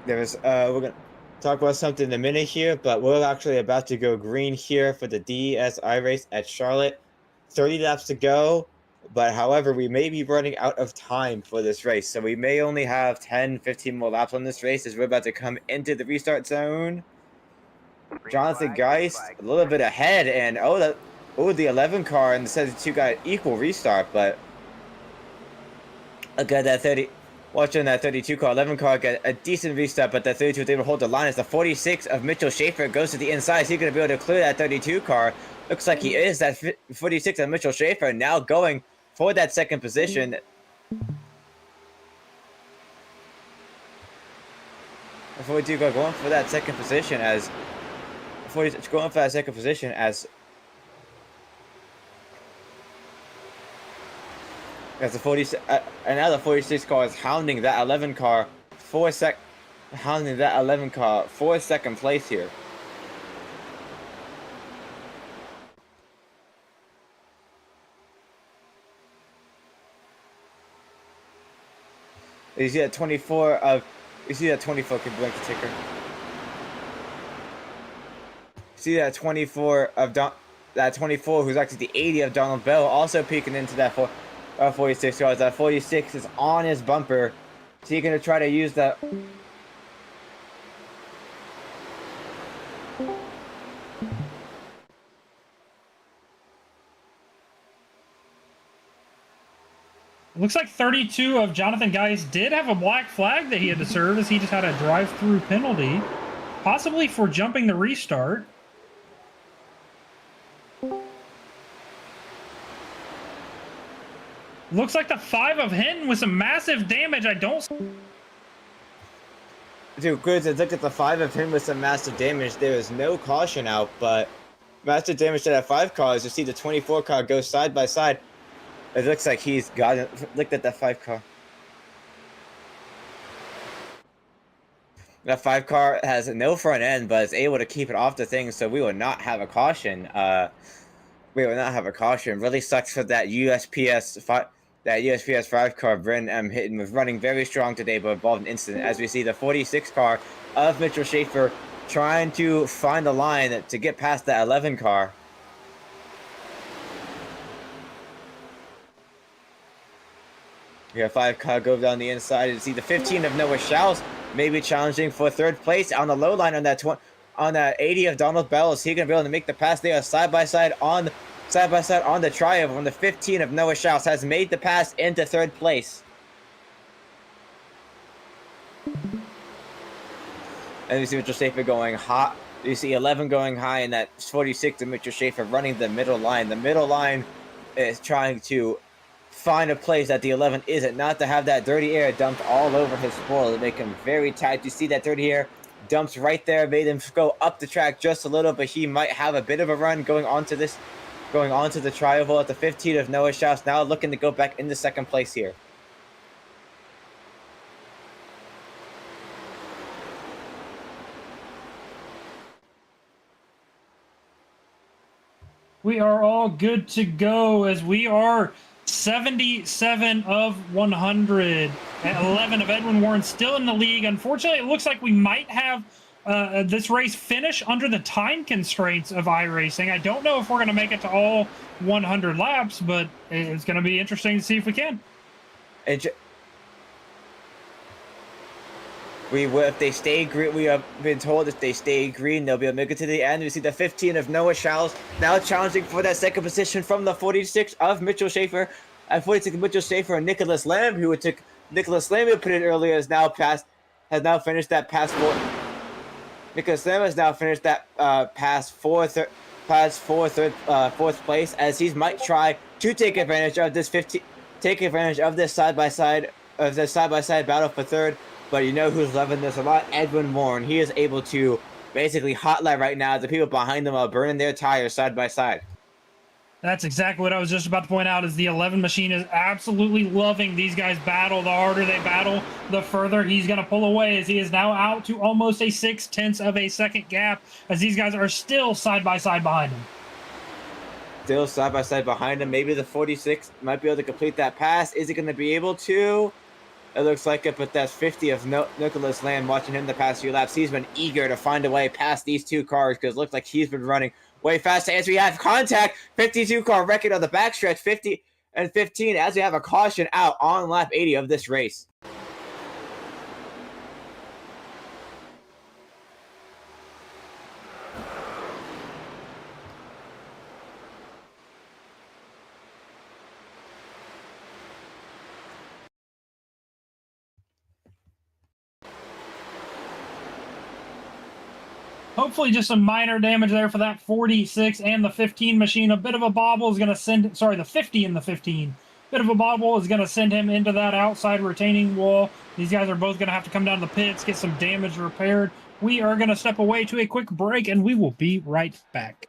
We're gonna talk about something in a minute here, but we're actually about to go green here for the DES iRace at Charlotte. 30 laps to go, but however, we may be running out of time for this race, so we may only have 10, 15 more laps on this race as we're about to come into the restart zone. Green Jonathan flag, green Geist flag. a little bit ahead, and the 11 car and the 72 got equal restart, but look at that 30. Watching that 32 car, 11 car get a decent restart, but that 32 was able to hold the line as the 46 of Mitchell Schaefer goes to the inside. Is he going to be able to clear that 32 car? Looks like he is. That 46 of Mitchell Schaefer now going for that second position. The 42 car going for that second position as 46 going for that second position as the 46 and now the 46 car is hounding that 11 car for second place here. You see that 24 can blink the ticker. See that 24 of that 24 who's actually the 80 of Donald Bell also peeking into that 46 cars. That 46 is on his bumper. So you're going to try to use that. Looks like 32 of Jonathan Geist did have a black flag that he had to serve as he just had a drive-through penalty, possibly for jumping the restart. Looks like the 5 of Hinton with some massive damage. I don't... Dude, good. Look at the 5 of him with some massive damage. There is no caution out, but massive damage to that 5 car. As you see the 24 car go side by side. It looks like he's got it. Look at that 5 car. That 5 car has no front end, but is able to keep it off the thing, so we will not have a caution. We will not have a caution. Really sucks for that USPS 5. That USPS 5 car, Brent Hinton, was running very strong today, but involved in an incident. As we see the 46 car of Mitchell Schaefer trying to find the line to get past that 11 car. We have 5 car go down the inside and see the 15 of Noah Schaus maybe challenging for 3rd place on the low line on that 80 of Donald Bell. Is he going to be able to make the pass? They are side by side on the tri-oval, when the 15 of Noah Schaus has made the pass into 3rd place. And you see Mitchell Schaefer going hot. You see 11 going high, and that 46 of Mitchell Schaefer running the middle line. The middle line is trying to find a place that the 11 isn't, not to have that dirty air dumped all over his spoil to make him very tight. You see that dirty air dumps right there, made him go up the track just a little, but he might have a bit of a run going onto the tri-oval at the 15 of Noah Schaus, now looking to go back into 2nd place here. We are all good to go as we are 77 of 100 and 11 of Edwin Warren still in the league. Unfortunately, it looks like we might have this race finish under the time constraints of iRacing. I don't know if we're going to make it to all 100 laps, but it's going to be interesting to see if we can. If they stay green, we have been told if they stay green, they'll be able to make it to the end. We see the 15 of Noah Schaus now challenging for that 2nd position from the 46 of Mitchell Schaefer. At 46 of Mitchell Schaefer and Nicholas Lamb, who took Nicholas Lamb, who put it earlier, has now finished that pass for. Nicholas Lamb has now finished that pass for 4th place, as he might try to take advantage of this side by side battle for 3rd. But you know who's loving this a lot? Edwin Warren. He is able to basically hotline right now. The people behind them are burning their tires side by side. That's exactly what I was just about to point out, is the 11 machine is absolutely loving these guys battle. The harder they battle, the further he's going to pull away, as he is now out to almost a 0.6 of a second gap, as these guys are still side by side behind him. Still side by side behind him. Maybe the 46 might be able to complete that pass. Is he going to be able to? It looks like it, but that's 50 of Nicholas Lamb watching him the past few laps. He's been eager to find a way past these two cars because it looks like he's been running way fast. As we have contact, 52 car record on the backstretch, 50 and 15, as we have a caution out on lap 80 of this race. Hopefully just some minor damage there for that 46 and the 15 machine. A bit of a bobble is going to send, sorry, the 50 and the 15. Bit of a bobble is going to send him into that outside retaining wall. These guys are both going to have to come down to the pits, get some damage repaired. We are going to step away to a quick break, and we will be right back.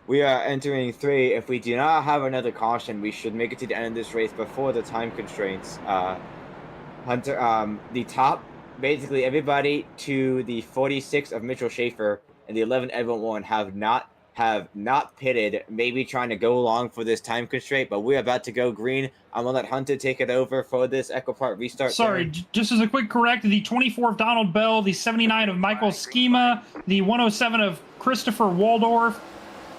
We are entering 3. If we do not have another caution, we should make it to the end of this race before the time constraints. Hunter, the top, basically everybody to the 46 of Mitchell Schaefer and the 11 Edwin Warren have not pitted, maybe trying to go long for this time constraint, but we're about to go green. I'm gonna let Hunter take it over for this Echo Park restart. Sorry, just as a quick correct, the 24 of Donald Bell, the 79 of Michael Schema, the 107 of Christopher Waldorf,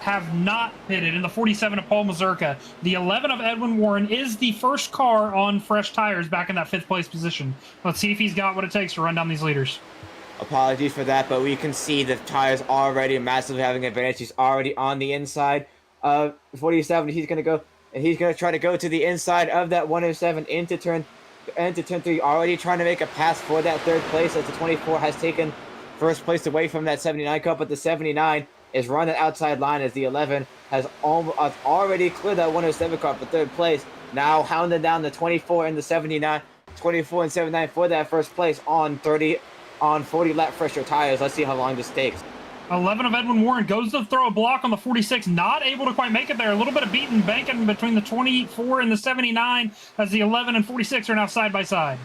have not pitted in the 47 of Paul Mazurka. The 11 of Edwin Warren is the first car on fresh tires back in that 5th place position. Let's see if he's got what it takes to run down these leaders. Apologies for that, but we can see the tires already massively having an advantage. He's already on the inside of 47. He's going to try to go to the inside of that 107 into turn 3, already trying to make a pass for that 3rd place as the 24 has taken 1st place away from that 79 car, but the 79 is running outside line as the 11 has already cleared that 107 car for 3rd place. Now hounding down the 24 and the 79, 24 and 79 for that 1st place on 40 lap fresher tires. Let's see how long this takes. 11 of Edwin Warren goes to throw a block on the 46, not able to quite make it there. A little bit of beating banking between the 24 and the 79 as the 11 and 46 are now side by side.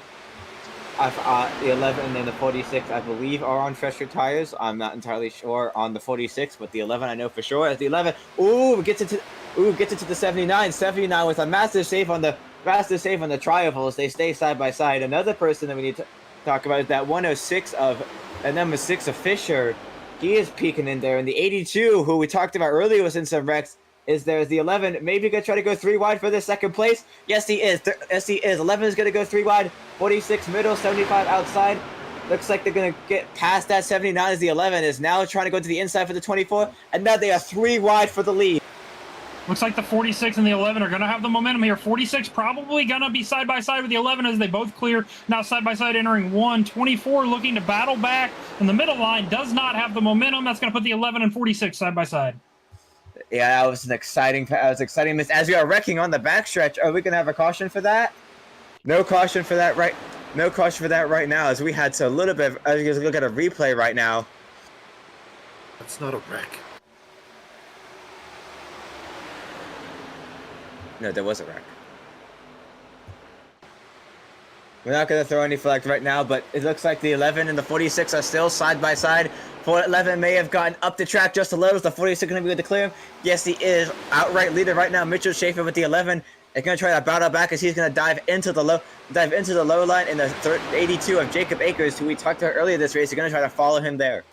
The 11 and the 46, I believe, are on fresher tires. I'm not entirely sure on the 46, but the 11 I know for sure. As the 11, gets into the 79. 79 with a massive save on the triumphals. They stay side by side. Another person that we need to talk about is that 106 of number 6 of Fisher. He is peeking in there, and the 82, who we talked about earlier, was in some wrecks. Is there's the 11, maybe gonna try to go 3 wide for the 2nd place? Yes, he is. 11 is gonna go 3 wide, 46 middle, 75 outside. Looks like they're gonna get past that 79 as the 11 is now trying to go to the inside for the 24, and now they are 3 wide for the lead. Looks like the 46 and the 11 are going to have the momentum here. 46 probably going to be side by side with the 11 as they both clear. Now side by side entering 1. 24 looking to battle back in the middle line. Does not have the momentum. That's going to put the 11 and 46 side by side. Yeah, that was an exciting miss. As we are wrecking on the backstretch, are we going to have a caution for that? No caution for that right now, as we had to a little bit. As you guys look at a replay right now. That's not a wreck. No, there was a wreck. We're not going to throw any flags right now, but it looks like the 11 and the 46 are still side by side. 11 may have gotten up the track just a little. Is the 46 going to be able to clear him? Yes, he is. Outright leader right now. Mitchell Schaefer with the 11 is going to try to battle back as he's going to dive into the low line. And the 82 of Jacob Akers, who we talked about earlier this race, is going to try to follow him there.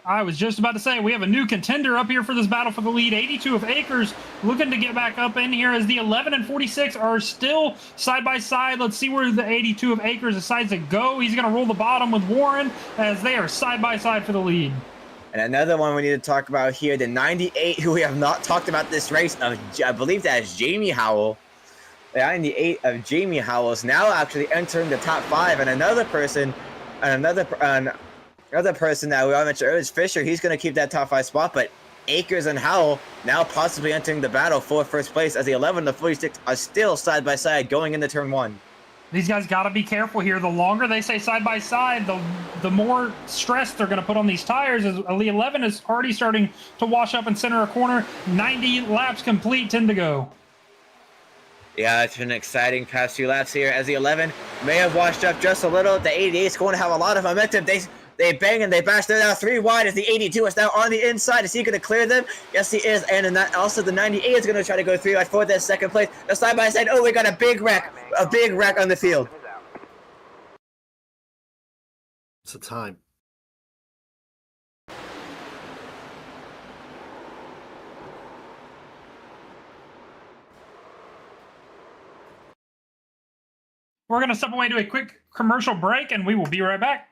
I was just about to say, we have a new contender up here for this battle for the lead. 82 of Akers looking to get back up in here as the 11 and 46 are still side by side. Let's see where the 82 of Akers decides to go. He's going to roll the bottom with Warren as they are side by side for the lead. And another one we need to talk about here, the 98, who we have not talked about this race, I believe that is Jamie Howell. The 98 of Jamie Howell is now actually entering the top 5, and another person that we all mentioned earlier is Fisher. He's going to keep that top 5 spot, but Akers and Howell now possibly entering the battle for 1st place as the 11 and the 46 are still side by side going into turn 1. These guys got to be careful here. The longer they stay side by side, the more stress they're going to put on these tires. As the 11 is already starting to wash up and center a corner. 90 laps complete, 10 to go. Yeah, it's been an exciting past few laps here as the 11 may have washed up just a little. The 88 is going to have a lot of momentum. They bang and they bash. They're now 3 wide as the 82 is now on the inside. Is he going to clear them? Yes, he is. And also the 98 is going to try to go 3 wide for that 2nd place. The side by side. Oh, we got a big wreck on the field. It's the time. We're going to step away to a quick commercial break, and we will be right back.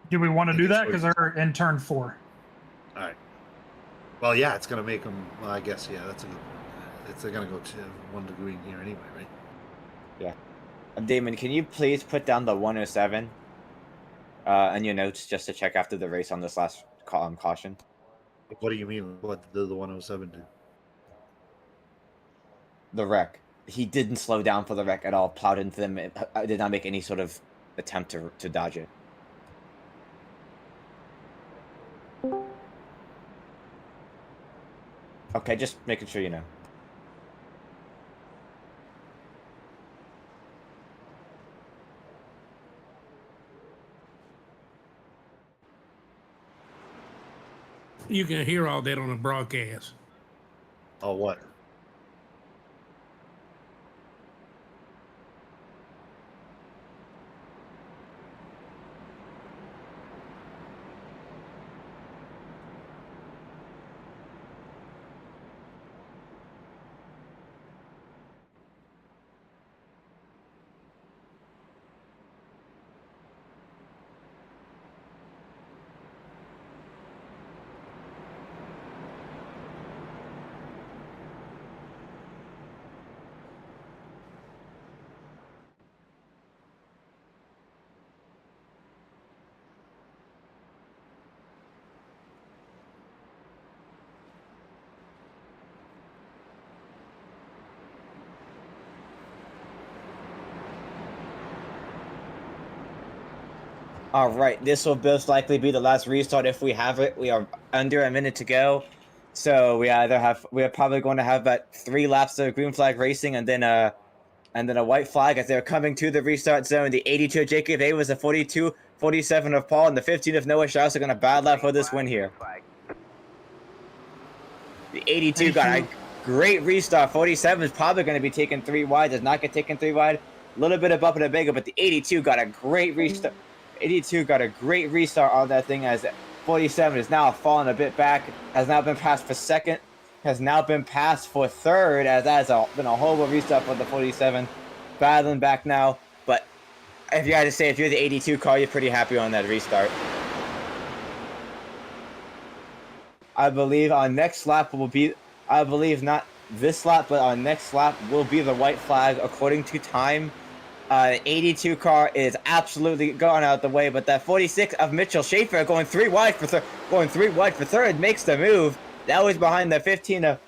Do we want to I do think that? so. Because they're in turn 4. All right. Well, yeah, it's going to make them. Well, I guess, yeah, that's a good point. They're going to go to 1 degree here anyway, right? Yeah. Damon, can you please put down the 107 in your notes just to check after the race on this last caution? What do you mean? What did the 107 do? The wreck. He didn't slow down for the wreck at all. Plowed into them. Did not make any sort of attempt to dodge it. Okay, just making sure you know. You can hear all that on the broadcast. Oh, what? All right, this will most likely be the last restart if we have it. We are under a minute to go, so we are probably going to have about 3 laps of green flag racing and then a white flag as they're coming to the restart zone. The 82 of Jacob A was the 42, 47 of Paul, and the 15 of Noah Strauss are going to battle out for this win here. The 82 got a great restart. 47 is probably going to be taken 3 wide. Does not get taken 3 wide. A little bit of bump and a bigger, but the 82 got a great restart. 82 got a great restart on that thing as 47 is now falling a bit back. Has now been passed for second. Has now been passed for third as that has been a horrible restart for the 47. Battling back now. But if you had to say, if you're the 82 car, you're pretty happy on that restart. I believe our next lap will be, I believe not this lap, but our next lap will be the white flag according to time. 82 car is absolutely going out the way, but that 46 of Mitchell Schaefer going 3 wide for third makes the move. That was behind the 15 of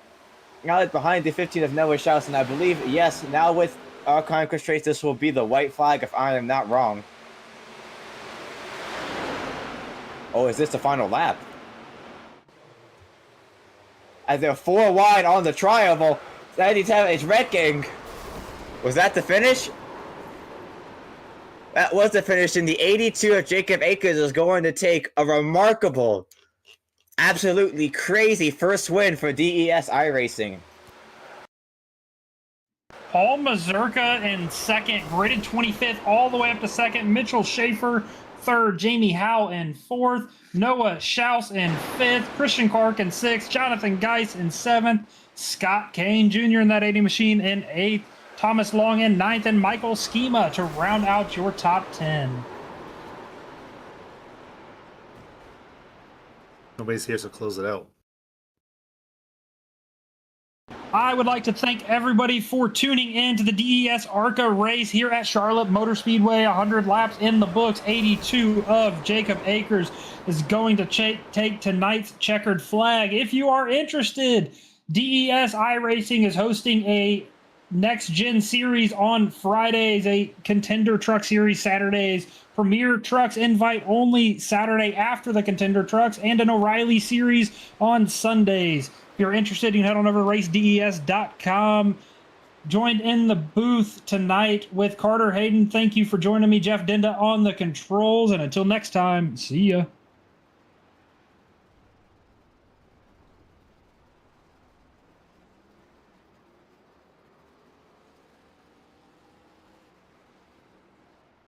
Noah Strauss, and I believe, yes, now with ARCA Series, this will be the white flag if I am not wrong. Oh, is this the final lap? As they're 4 wide on the tri-oval, 97 is wrecking. Was that the finish? That was the finish, and the 82 of Jacob Akers is going to take a remarkable, absolutely crazy first win for DES iRacing. Paul Mazurka in second, graded 25th all the way up to second. Mitchell Schaefer third, Jamie Howe in fourth, Noah Strauss in fifth, Christian Clark in sixth, Jonathan Geis in seventh, Scott Kane Jr. in that 80 machine in eighth, Thomas Long in ninth, and Michael Schema to round out your top 10. Nobody's here, so close it out. I would like to thank everybody for tuning in to the DES ARCA race here at Charlotte Motor Speedway. 100 laps in the books. 82 of Jacob Akers is going to take tonight's checkered flag. If you are interested, DES iRacing is hosting a Next Gen Series on Fridays, a Contender Truck Series Saturdays, Premier Trucks invite only Saturday after the Contender Trucks, and an O'Reilly Series on Sundays. If you're interested, you can head on over to raceds.com. Joined in the booth tonight with Carter Hayden. Thank you for joining me, Jeff Denda, on the controls. And until next time, see ya.